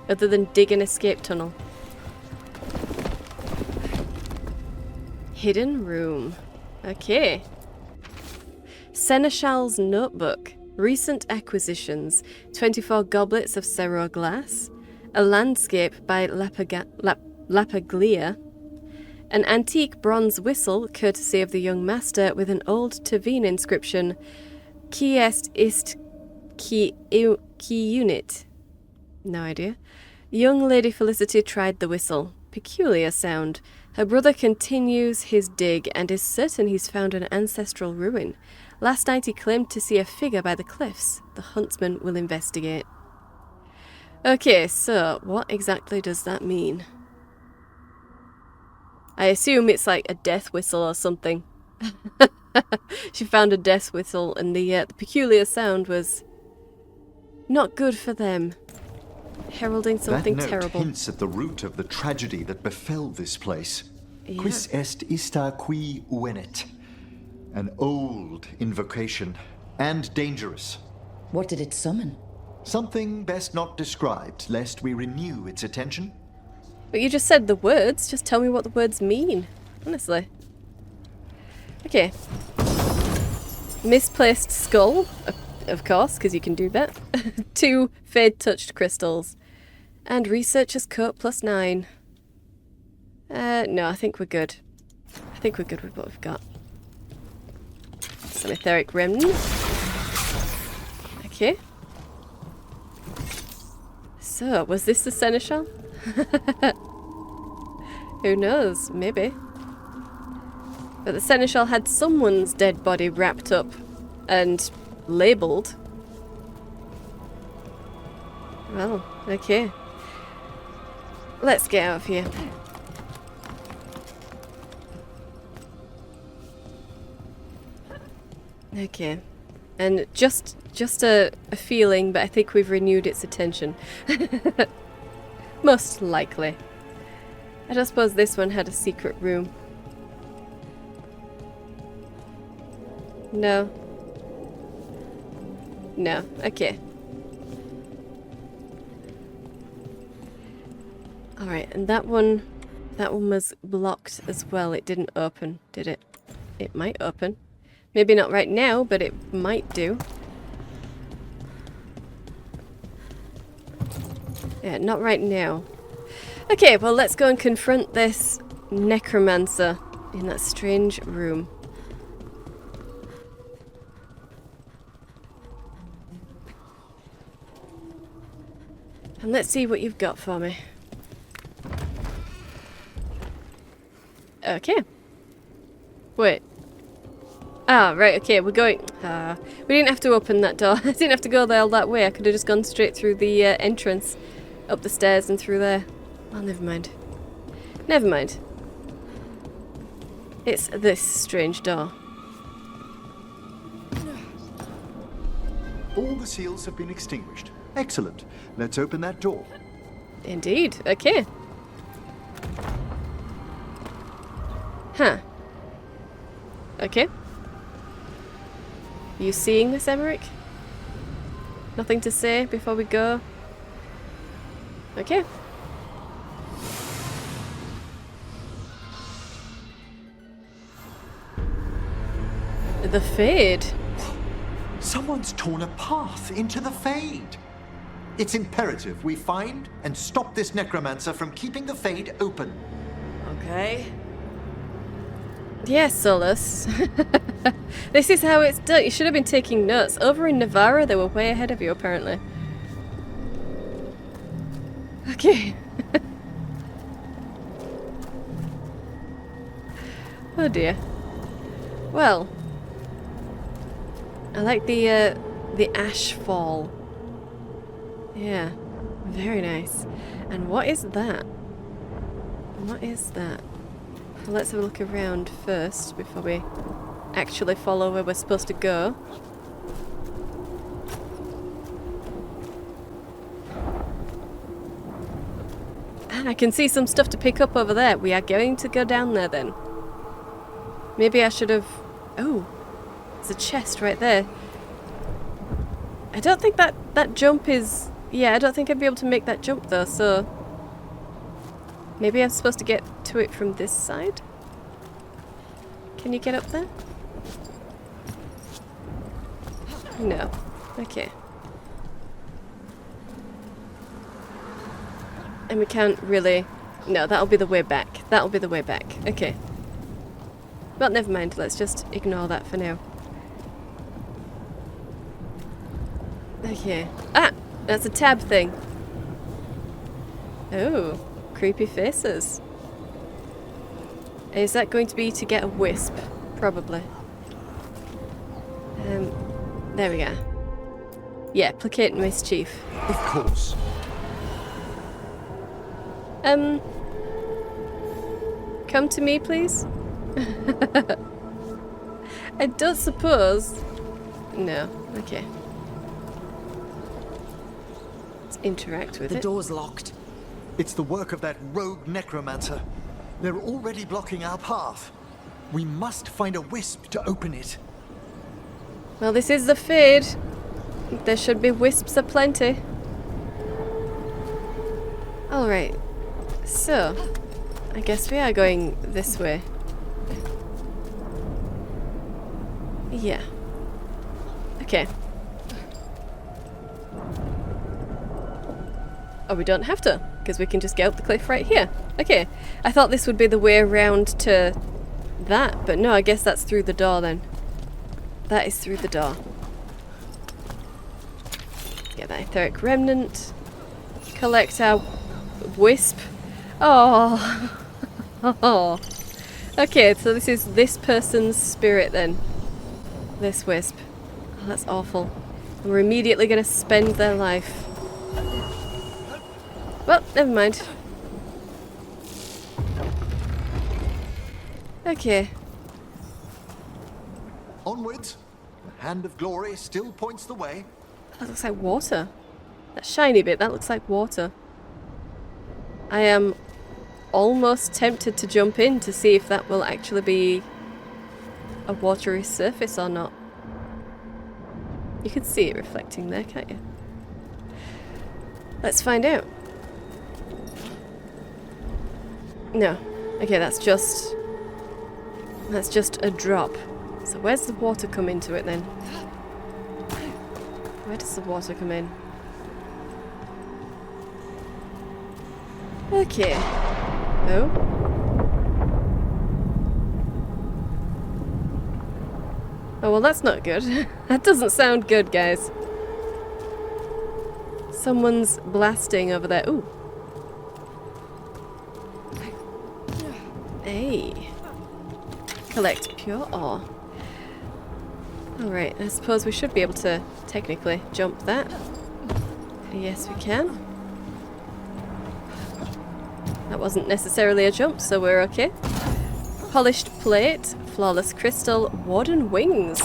other than dig an escape tunnel. Hidden room. Okay. Seneschal's notebook. Recent acquisitions. 24 goblets of Cerro glass. A landscape by Lapaglia. An antique bronze whistle, courtesy of the young master, with an old Tavine inscription. Qui est qui unit? No idea. Young Lady Felicity tried the whistle. Peculiar sound. Her brother continues his dig and is certain he's found an ancestral ruin. Last night he claimed to see a figure by the cliffs. The huntsman will investigate. Okay, so what exactly does that mean? I assume it's like a death whistle or something. She found a death whistle and the peculiar sound was not good for them. Heralding something that note terrible. hints at the root of the tragedy that befell this place. Yeah. Quis est ista qui uenet? An old invocation, and dangerous. What did it summon? Something best not described, lest we renew its attention. But you just said the words. Just tell me what the words mean. Honestly. Okay. Misplaced skull. Of course, because you can do that. 2 fade-touched crystals. And researcher's coat +9. No, I think we're good. I think we're good with what we've got. Some etheric remnant. Okay. So, was this the Seneschal? Who knows? Maybe. But the Seneschal had someone's dead body wrapped up and labelled. Well, okay. Let's get out of here. Okay. And just a feeling, but I think we've renewed its attention. Most likely. I don't suppose this one had a secret room. No. No. Okay. Alright, and that one was blocked as well. It didn't open, did it? It might open. Maybe not right now, but it might do. Yeah, not right now. Okay, well, let's go and confront this necromancer in that strange room. And let's see what you've got for me. Okay. Wait. Ah, right, okay, we're going... we didn't have to open that door. I didn't have to go there all that way. I could have just gone straight through the entrance. Up the stairs and through there. Oh, never mind. Never mind. It's this strange door. All the seals have been extinguished. Excellent. Let's open that door. Indeed. Okay. Huh. Okay. You seeing this, Emmerich? Nothing to say before we go? Okay. The Fade. Someone's torn a path into the Fade. It's imperative we find and stop this necromancer from keeping the Fade open. Okay. Yes, Solus. This is how it's done. You should have been taking notes. Over in Navarra, they were way ahead of you, apparently. Okay. Oh dear. Well, I like the The ash fall. Yeah, very nice. And what is that? What is that? Well, let's have a look around first before we actually follow where we're supposed to go. And I can see some stuff to pick up over there. We are going to go down there then. Maybe I should have... Oh, there's a chest right there. I don't think that jump is... Yeah, I don't think I'd be able to make that jump though, so... Maybe I'm supposed to get to it from this side? Can you get up there? No. Okay. And we can't really... No, that'll be the way back. That'll be the way back. Okay. Well, never mind. Let's just ignore that for now. Okay. Ah! That's a tab thing. Oh. Creepy faces. Is that going to be to get a wisp? Probably. There we go. Yeah, placate mischief. Of course. Come to me, please? I don't suppose... No, okay. Let's interact with it. The door's locked. It's the work of that rogue necromancer. They're already blocking our path. We must find a wisp to open it. Well, this is the Fade. There should be wisps aplenty. Alright. So, I guess we are going this way. Yeah. Okay. Oh, we don't have to, because we can just get up the cliff right here. Okay. I thought this would be the way around to that, but no, I guess that's through the door then. That is through the door. Get that etheric remnant. Collect our wisp. Oh. Oh. Okay, so this is this person's spirit then. This wisp. Oh, that's awful. And we're immediately going to spend their life. Well, never mind. Okay. Onwards. The hand of glory still points the way. That looks like water. That shiny bit, that looks like water. I am almost tempted to jump in to see if that will actually be a watery surface or not. You can see it reflecting there, can't you? Let's find out. No. Okay, that's just a drop. So where's the water come into it then? Where does the water come in? Okay. Oh. Oh, well, that's not good. That doesn't sound good, guys. Someone's blasting over there. Ooh. Hey. Collect pure ore. Alright, I suppose we should be able to technically jump that. Yes, we can. That wasn't necessarily a jump, so we're okay. Polished plate, flawless crystal, warden wings.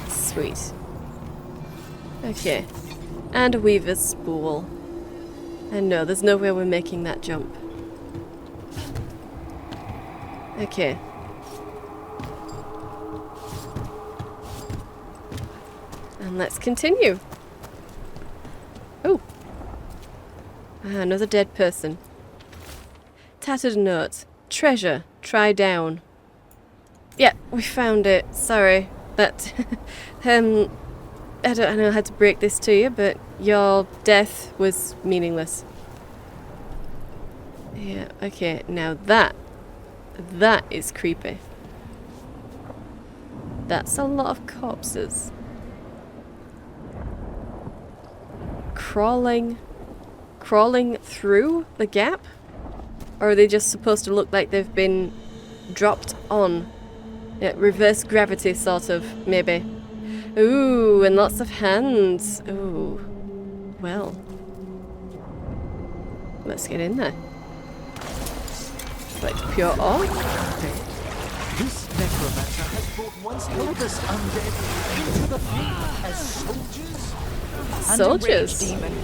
Sweet. Okay. And a weaver's spool. And no, there's no way we're making that jump. Okay. And let's continue. Oh. Another dead person. Tattered note. Treasure. Try down. Yeah, we found it. Sorry. That... I don't know how to break this to you, but your death was meaningless. Yeah, okay. Now that is creepy. That's a lot of corpses. Crawling through the gap? Or are they just supposed to look like they've been dropped on? Yeah, reverse gravity sort of, maybe. Ooh, and lots of hands. Ooh. Well. Let's get in there. Like pure ore. This necromancer has brought once helpless undead into the fleet as soldiers. Soldiers? Demon.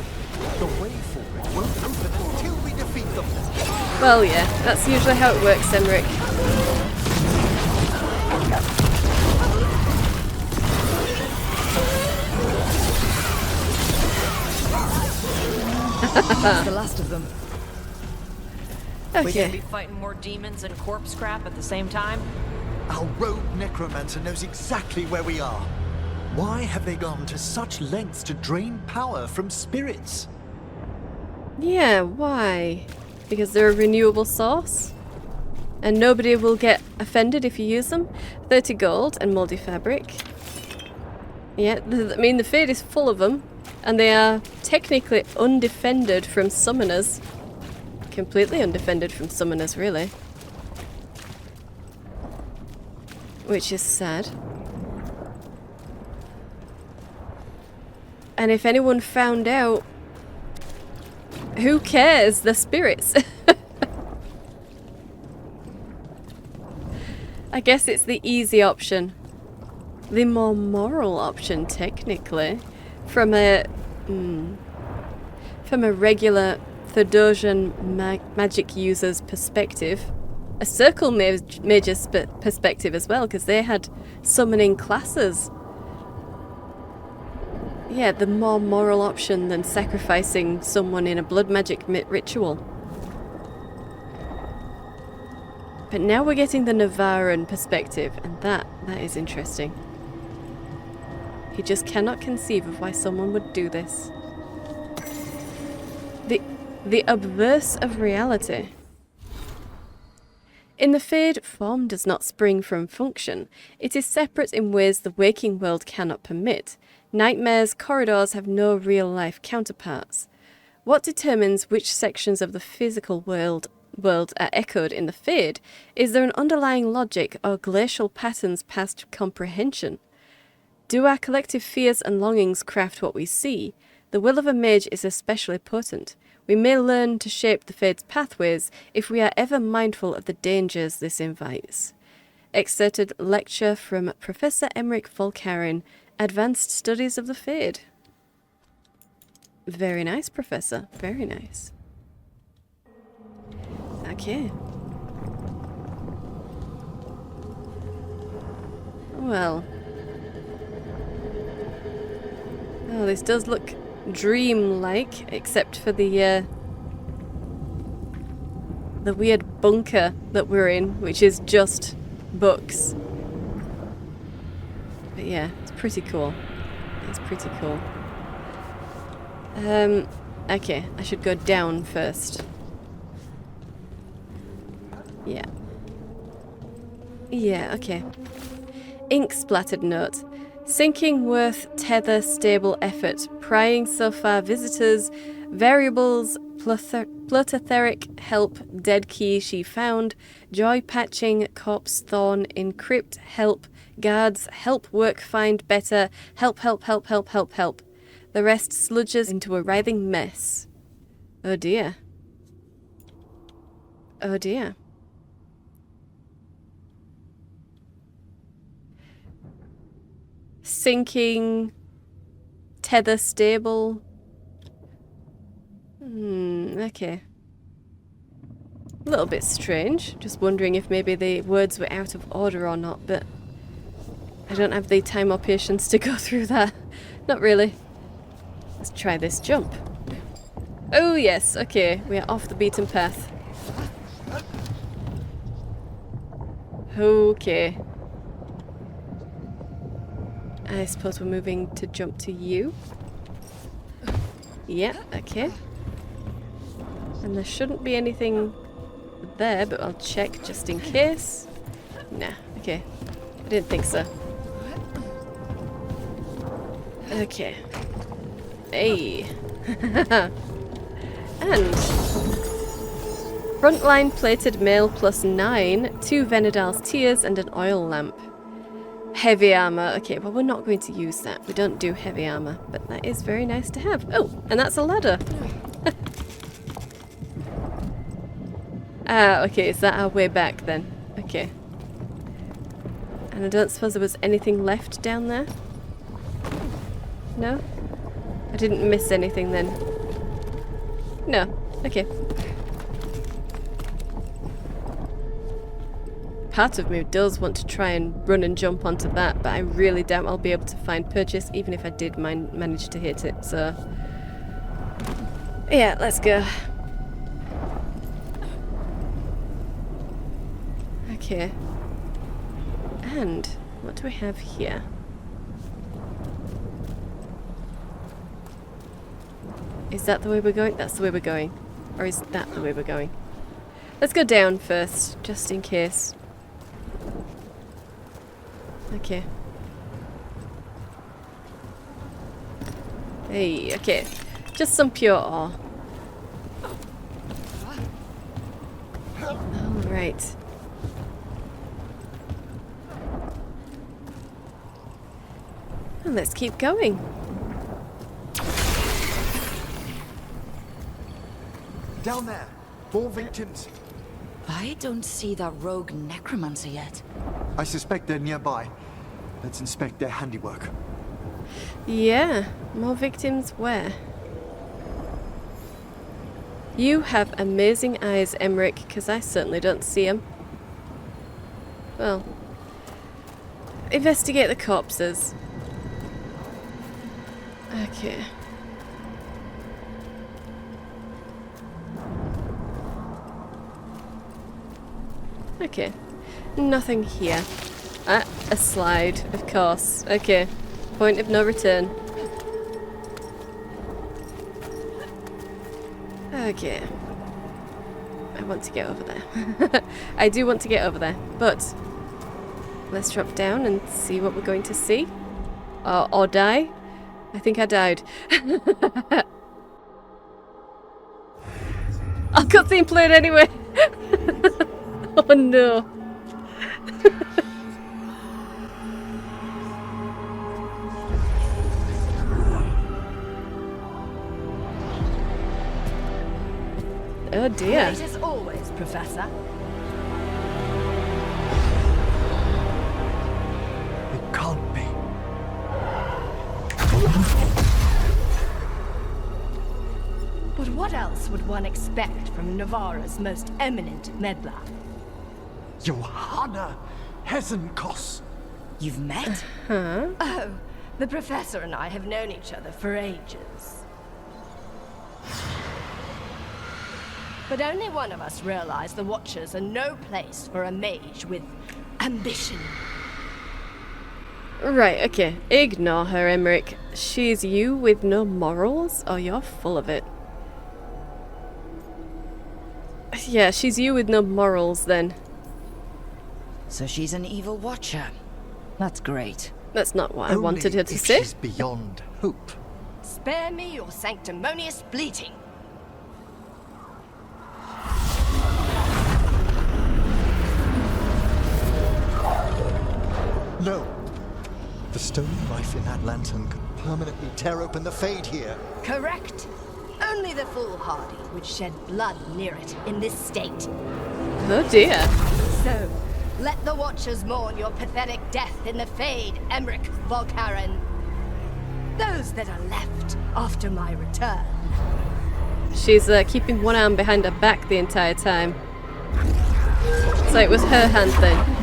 The way forward won't open until we defeat them. Well, yeah, that's usually how it works, Emmerich. That's the last of them. We gonna Okay. be fighting more demons and corpse crap at the same time? Our rogue necromancer knows exactly where we are. Why have they gone to such lengths to drain power from spirits? Yeah, why? Because they're a renewable source? And nobody will get offended if you use them? 30 gold and moldy fabric. Yeah, I mean, the Fade is full of them. And they are technically undefended from summoners. Completely undefended from summoners, really. Which is sad. And if anyone found out, who cares? They're spirits. I guess it's the easy option. The more moral option, technically. From a regular Thedosian magic user's perspective. A circle mage's perspective as well, because they had summoning classes. Yeah, the more moral option than sacrificing someone in a blood magic ritual. But now we're getting the Navaran perspective, and that is interesting. He just cannot conceive of why someone would do this. The obverse of reality. In the Fade, form does not spring from function. It is separate in ways the waking world cannot permit. Nightmares' corridors have no real-life counterparts. What determines which sections of the physical world are echoed in the Fade? Is there an underlying logic or glacial patterns past comprehension? Do our collective fears and longings craft what we see? The will of a mage is especially potent. We may learn to shape the Fade's pathways if we are ever mindful of the dangers this invites. Excerpted lecture from Professor Emmerich Volkaren, Advanced Studies of the Fade. Very nice, Professor. Very nice. Okay. Well. Oh, this does look dream-like, except for the weird bunker that we're in, which is just books. But yeah, it's pretty cool. It's pretty cool. Okay, I should go down first. Yeah. Yeah, okay. Ink splattered note. Sinking worth tether stable effort. Prying so far visitors. Variables plutetheric help dead key she found. Joy patching corpse thorn encrypt help. Guards help work find better. Help help help help help help. The rest sludges into a writhing mess. Oh dear. Oh dear. Sinking, tether stable. Okay. A little bit strange. Just wondering if maybe the words were out of order or not, but I don't have the time or patience to go through that. Not really. Let's try this jump. Oh yes, okay. We are off the beaten path. Okay. I suppose we're moving to jump to you. Yeah, okay. And there shouldn't be anything there, but I'll check just in case. Nah, okay. I didn't think so. Okay. Hey. And frontline plated mail +9, 2 Venedal's tears and an oil lamp. Heavy armor. Okay, well, we're not going to use that. We don't do heavy armor, but that is very nice to have. Oh, and that's a ladder. Ah, okay, is that our way back then? Okay. And I don't suppose there was anything left down there? No? I didn't miss anything then. No. Okay. Part of me does want to try and run and jump onto that, but I really doubt I'll be able to find purchase, even if I did manage to hit it, so... Yeah, let's go. Okay. And what do we have here? Is that the way we're going? That's the way we're going. Or is that the way we're going? Let's go down first, just in case. Okay. Hey, okay. Just some pure ore. Alright. And let's keep going. Down there! More victims! I don't see that rogue necromancer yet. I suspect they're nearby. Let's inspect their handiwork. Yeah, more victims where? You have amazing eyes, Emmerich, because I certainly don't see them. Well, investigate the corpses. Okay. Okay. Nothing here. Ah, a slide, of course. Okay. Point of no return. Okay. I want to get over there. I do want to get over there, but let's drop down and see what we're going to see. Or die. I think I died. I'll cutscene played anyway. Oh no. Oh dear. Late as always, Professor. It can't be. But what else would one expect from Navarra's most eminent meddler? Johanna Hesenkos! You've met? Huh? Oh, the Professor and I have known each other for ages. But only one of us realized the Watchers are no place for a mage with ambition. Right, okay. Ignore her, Emmerich. She's you with no morals? Oh, you're full of it. Yeah, she's you with no morals then. So she's an evil watcher. That's great. That's not what I Only wanted her to if say. she's beyond hope. Spare me your sanctimonious bleating. No. The stone knife in that lantern could permanently tear open the Fade here. Correct. Only the foolhardy would shed blood near it in this state. Oh dear. So, let the Watchers mourn your pathetic death in the Fade, Emmerich Volkaren. Those that are left after my return. She's keeping one arm behind her back the entire time. So it was her hand then.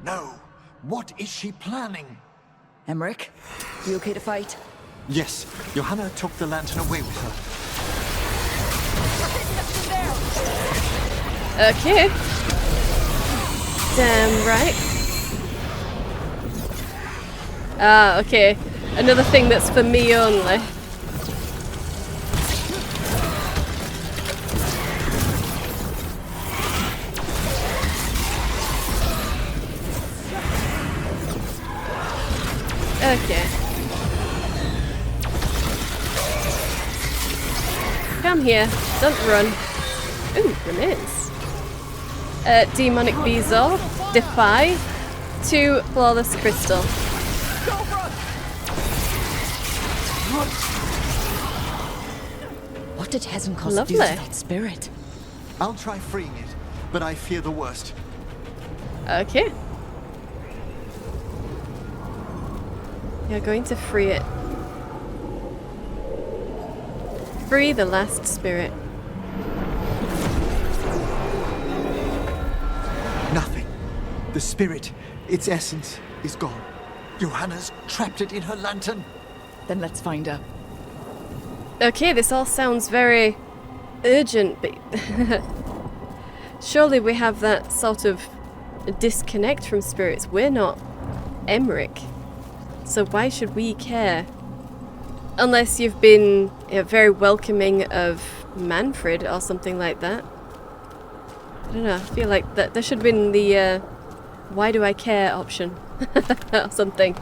No. What is she planning? Emmerich, you okay to fight? Yes, Johanna took the lantern away with her. Okay. Damn right. Ah, okay. Another thing that's for me only. Okay. Come here. Don't run. Ooh, remains. Demonic Bezoar, Defy, 2 Flawless Crystal. What did Hezenkos Lovely. do to that spirit? I'll try freeing it, but I fear the worst. Okay. You're going to free it. Free the last spirit. Nothing. The spirit, its essence, is gone. Johanna's trapped it in her lantern. Then let's find her. Okay, this all sounds very urgent, but surely we have that sort of disconnect from spirits. We're not Emmerich, so why should we care? Unless you've been very welcoming of Manfred or something like that. I don't know, I feel like that there should have been the why do I care option or something.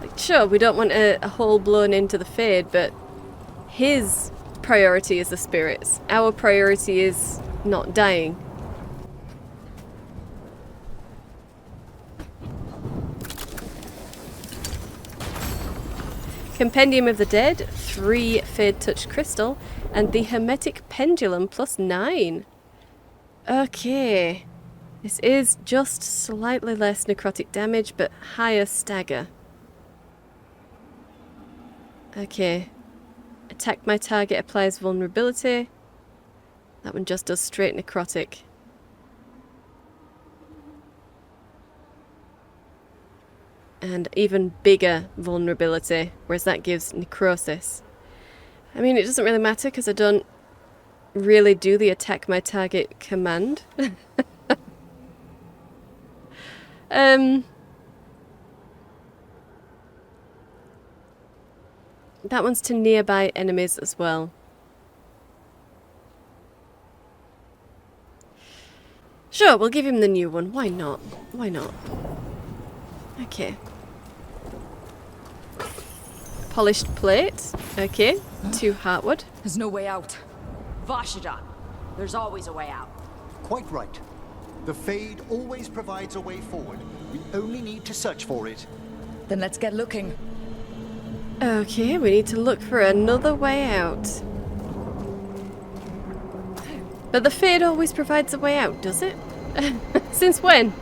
Like, sure, we don't want a hole blown into the Fade, but his priority is the spirits. Our priority is not dying. Compendium of the Dead, 3 Fade Touch Crystal, and the Hermetic Pendulum plus 9. Okay. This is just slightly less necrotic damage, but higher stagger. Okay. Attack my target applies vulnerability. That one just does straight necrotic. And even bigger vulnerability, whereas that gives necrosis. I mean, it doesn't really matter because I don't really do the attack my target command. That one's to nearby enemies as well. Sure, we'll give him the new one. Why not? Why not? Okay. Polished plate. Okay. 2 heartwood. There's no way out. Vashida, there's always a way out. Quite right. The Fade always provides a way forward. We only need to search for it. Then let's get looking. Okay, we need to look for another way out. But the Fade always provides a way out, does it? Since when?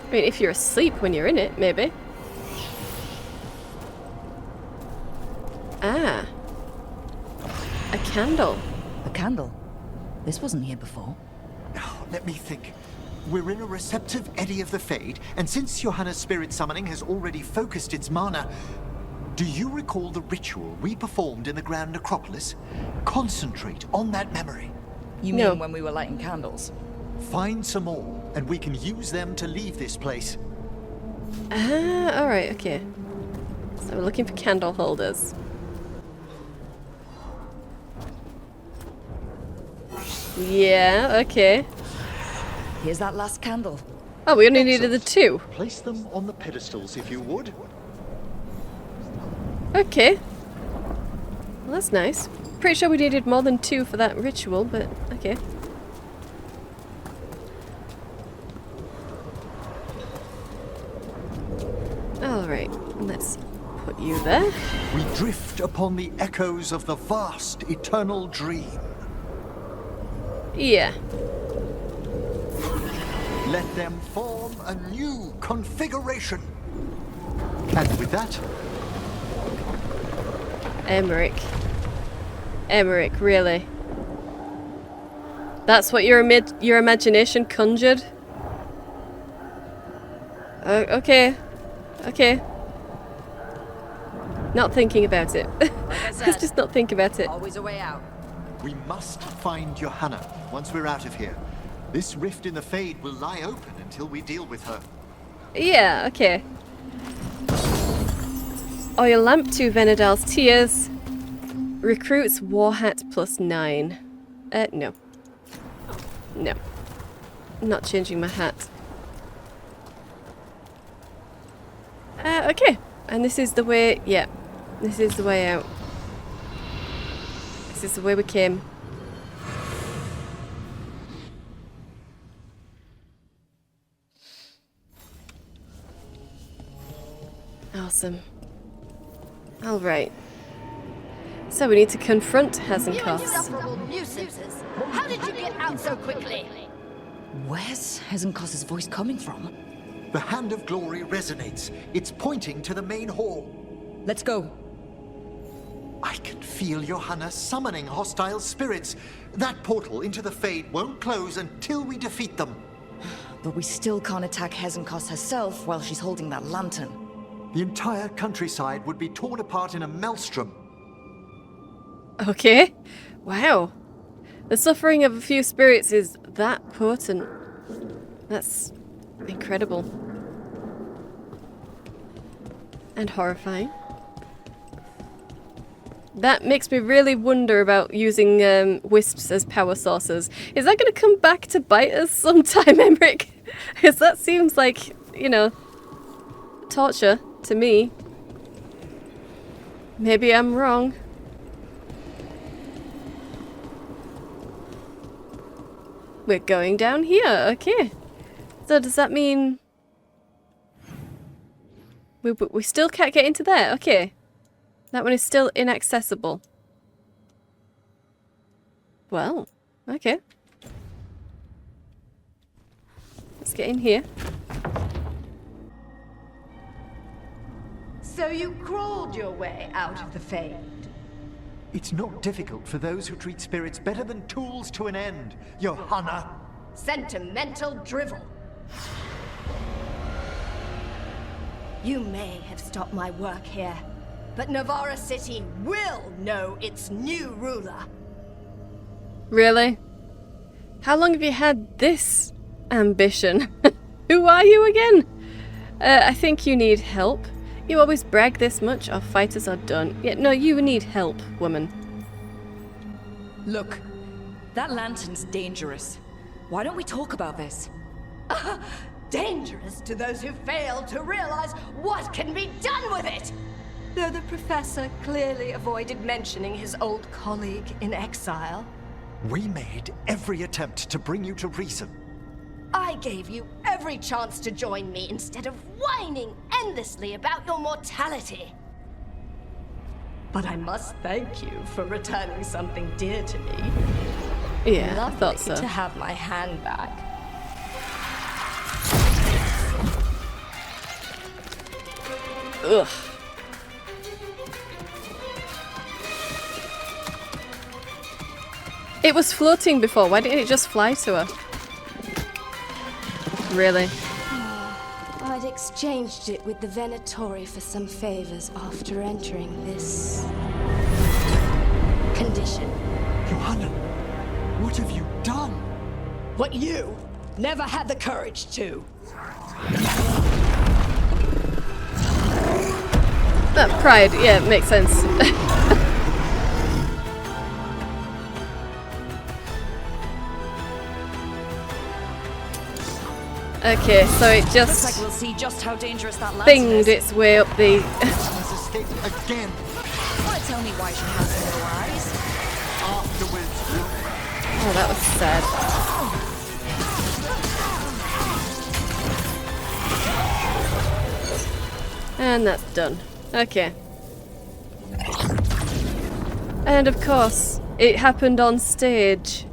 I mean, if you're asleep when you're in it, maybe. Ah. A candle. A candle? This wasn't here before. Now, let me think. We're in a receptive eddy of the Fade, and since Johanna's spirit summoning has already focused its mana, do you recall the ritual we performed in the Grand Necropolis? Concentrate on that memory. You mean when we were lighting candles? Find some more, and we can use them to leave this place. Ah, alright, okay. So we're looking for candle holders. Yeah, okay. Here's that last candle. Oh, we only needed the 2. Place them on the pedestals, if you would. Okay. Well, that's nice. Pretty sure we needed more than 2 for that ritual, but okay. Alright, let's put you there. We drift upon the echoes of the vast, eternal dream. Yeah. Let them form a new configuration. And with that, Emmerich. Emmerich, really? That's what your imagination conjured? Okay. Okay. Not thinking about it. Let's just not think about it. Always a way out. we must find Johanna once we're out of here. This rift in the Fade will lie open until we deal with her. Yeah, okay. Oil lamp to Venedal's tears. Recruits war hat +9. No. No. I'm not changing my hat. Okay. And this is the way, yeah. This is the way out. This is the way we came. Awesome. Alright. So we need to confront You Hezenkos. insufferable nuisances! How did you get out so quickly? Where's Hezenkos' voice coming from? The Hand of Glory resonates. It's pointing to the main hall. Let's go. I can feel Johanna summoning hostile spirits. That portal into the Fade won't close until we defeat them. But we still can't attack Hezenkos herself while she's holding that lantern. The entire countryside would be torn apart in a maelstrom. Okay. Wow. The suffering of a few spirits is that potent. That's incredible. And horrifying. That makes me really wonder about using wisps as power sources. Is that going to come back to bite us sometime, Emmerich? Because that seems like, you know, torture to me. Maybe I'm wrong. We're going down here, okay. So does that mean... We still can't get into there, okay. That one is still inaccessible. Well, okay. Let's get in here. So you crawled your way out of the Fade. It's not difficult for those who treat spirits better than tools to an end, Johanna. Sentimental drivel. You may have stopped my work here, but Navarra City will know its new ruler. Really? How long have you had this ambition? Who are you again? I think you need help. You always brag this much, our fighters are done. Yeah, no, you need help, woman. Look, that lantern's dangerous. Why don't we talk about this? Dangerous to those who fail to realize what can be done with it! Though the professor clearly avoided mentioning his old colleague in exile. We made every attempt to bring you to reason. I gave you every chance to join me instead of whining endlessly about your mortality. But I must thank you for returning something dear to me. Yeah, I Lovely thought so. to have my hand back. Ugh. It was floating before, why didn't it just fly to her? Really? I'd exchanged it with the Venatori for some favors after entering this condition. Johanna, what have you done? What you never had the courage to. That pride, yeah, makes sense. Okay, so it Looks just like we'll see just how dangerous that lantern binged is. its way up the... Johanna's escaped again. Wanna tell me why she has no eyes? Afterwards, Oh, that was sad. And that's done. Okay. And of course, it happened on stage.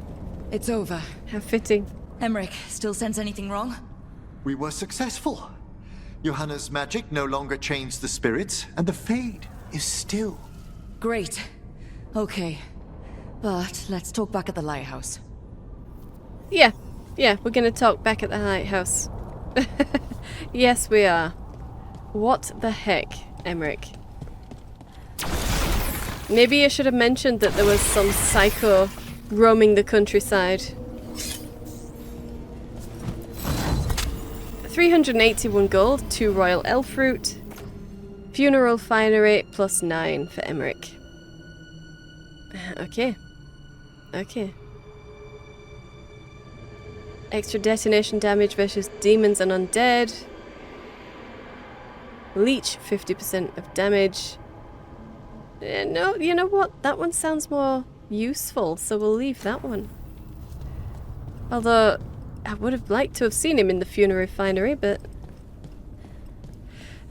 It's over. How fitting. Emmerich, still sense anything wrong? we were successful. Johanna's magic no longer changed the spirits, and the Fade is still. Great. Okay. But let's talk back at the lighthouse. Yeah, we're gonna talk back at the lighthouse. Yes, we are. What the heck, Emmerich? Maybe I should have mentioned that there was some psycho roaming the countryside. 381 gold, 2 royal elf fruit, funeral finery plus 9 for Emmerich. Okay. Extra detonation damage versus demons and undead. Leech 50% of damage. No, you know what? That one sounds more useful, so we'll leave that one. Although, I would have liked to have seen him in the funerary finery, but...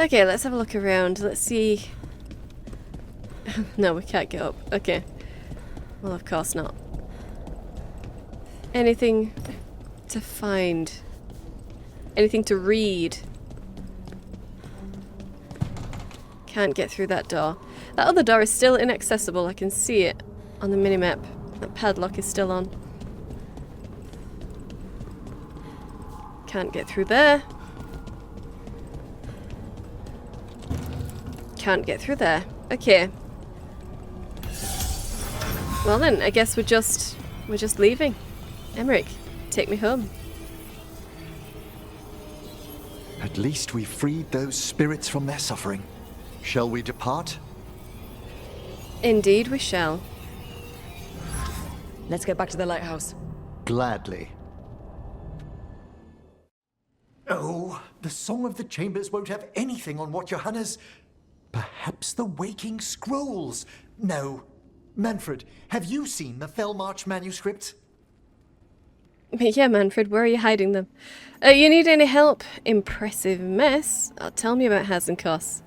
Okay, let's have a look around. Let's see. No, we can't get up. Okay. Well, of course not. Anything to find? Anything to read? Can't get through that door. That other door is still inaccessible. I can see it on the minimap. That padlock is still on. Can't get through there. Can't get through there. Okay. Well then, I guess we're just leaving. Emmerich, take me home. At least we freed those spirits from their suffering. Shall we depart? Indeed we shall. Let's get back to the lighthouse. Gladly. Oh, the Song of the Chambers won't have anything on what Johanna's... Perhaps the Waking Scrolls? No. Manfred, have you seen the Fellmarch manuscripts? Yeah, Manfred, where are you hiding them? You need any help? Impressive mess. Tell me about Hasenkos.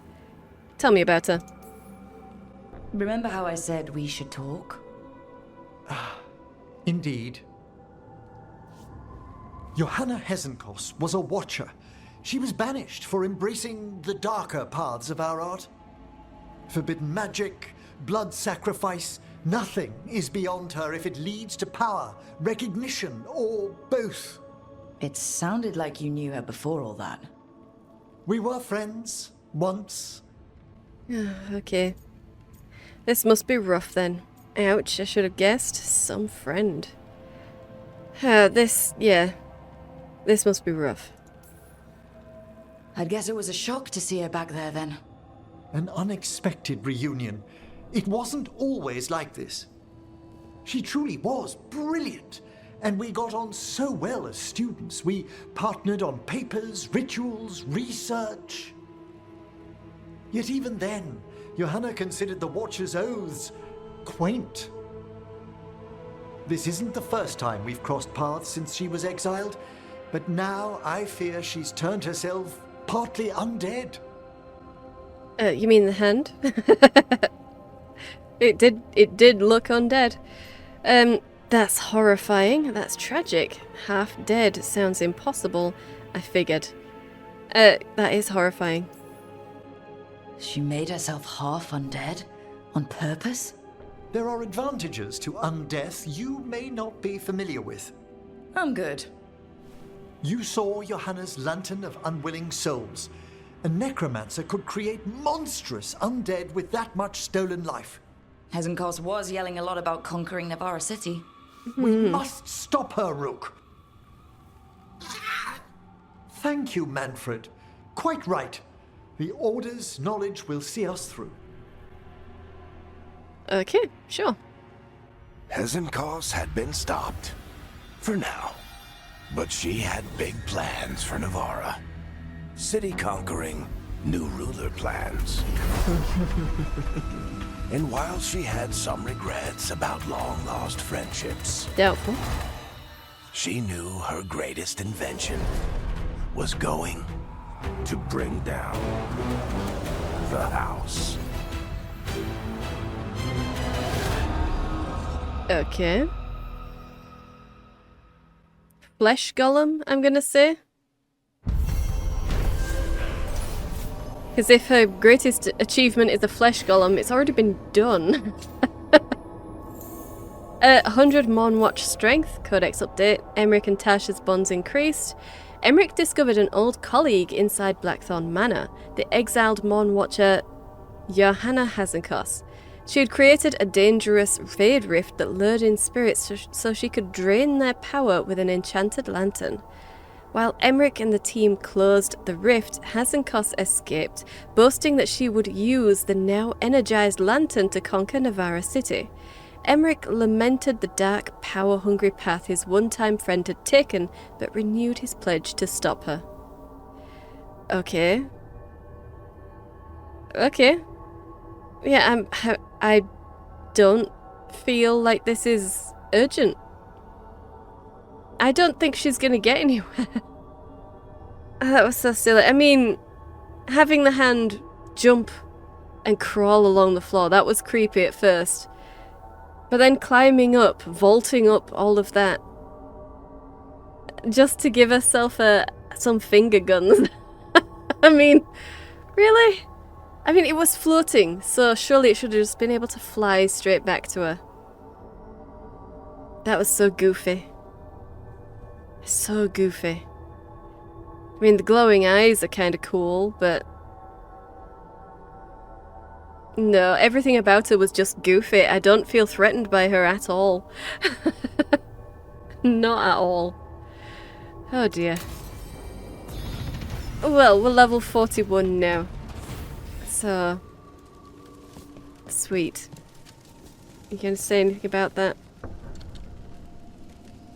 Tell me about her. Remember how I said we should talk? Indeed. Johanna Hesenkos was a watcher. She was banished for embracing the darker paths of our art. Forbidden magic, blood sacrifice, nothing is beyond her if it leads to power, recognition, or both. It sounded like you knew her before all that. We were friends, once. Okay. This must be rough then. Ouch, I should have guessed. Some friend. This must be rough. I'd guess it was a shock to see her back there then. An unexpected reunion. It wasn't always like this. She truly was brilliant, and we got on so well as students. We partnered on papers, rituals, research. Yet even then, Johanna considered the Watcher's oaths quaint. This isn't the first time we've crossed paths since she was exiled, but now I fear she's turned herself partly undead. You mean the hand? It did look undead. That's horrifying. That's tragic. Half dead sounds impossible, I figured. That is horrifying. She made herself half undead? On purpose? There are advantages to undeath you may not be familiar with. I'm good. You saw Johanna's Lantern of Unwilling Souls. A necromancer could create monstrous undead with that much stolen life. Hesenkos was yelling a lot about conquering Navarra City. We must stop her, Rook. Thank you, Manfred. Quite right. The Order's knowledge will see us through. Okay, sure. Hesenkos had been stopped. For now. But she had big plans for Navarra. City conquering, new ruler plans. And while she had some regrets about long-lost friendships, Doubtful. she knew her greatest invention was going to bring down the house. Okay. Flesh golem, I'm gonna say. Because if her greatest achievement is a flesh golem, it's already been done. 100 Mon Watch strength, codex update. Emmerich and Tasha's bonds increased. Emmerich discovered an old colleague inside Blackthorn Manor, the exiled Mon Watcher Johanna Hasenkos. She had created a dangerous Fade Rift that lured in spirits so she could drain their power with an enchanted lantern. While Emmerich and the team closed the rift, Hasenkos escaped, boasting that she would use the now energized lantern to conquer Navarra City. Emmerich lamented the dark, power-hungry path his one-time friend had taken, but renewed his pledge to stop her. Okay. Yeah, I don't feel like this is urgent. I don't think she's gonna get anywhere. That was so silly. I mean, having the hand jump and crawl along the floor, that was creepy at first. But then climbing up, vaulting up all of that, just to give herself some finger guns. I mean, really? I mean, it was floating, so surely it should have just been able to fly straight back to her. That was so goofy. So goofy. I mean, the glowing eyes are kind of cool, but... no, everything about her was just goofy. I don't feel threatened by her at all. Not at all. Oh dear. Well, we're level 41 now. So... sweet. You gonna say anything about that?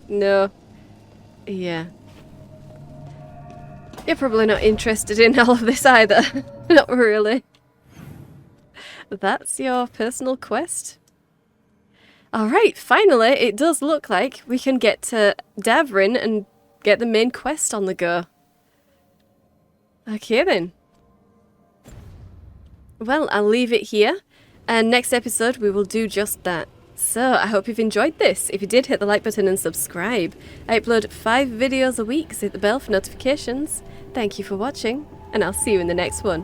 No. Yeah. You're probably not interested in all of this either. Not really. That's your personal quest. Alright, finally, it does look like we can get to Davrin and get the main quest on the go. Okay then. Well, I'll leave it here, and next episode we will do just that. So, I hope you've enjoyed this. If you did, hit the like button and subscribe. I upload 5 videos a week, so hit the bell for notifications. Thank you for watching, and I'll see you in the next one.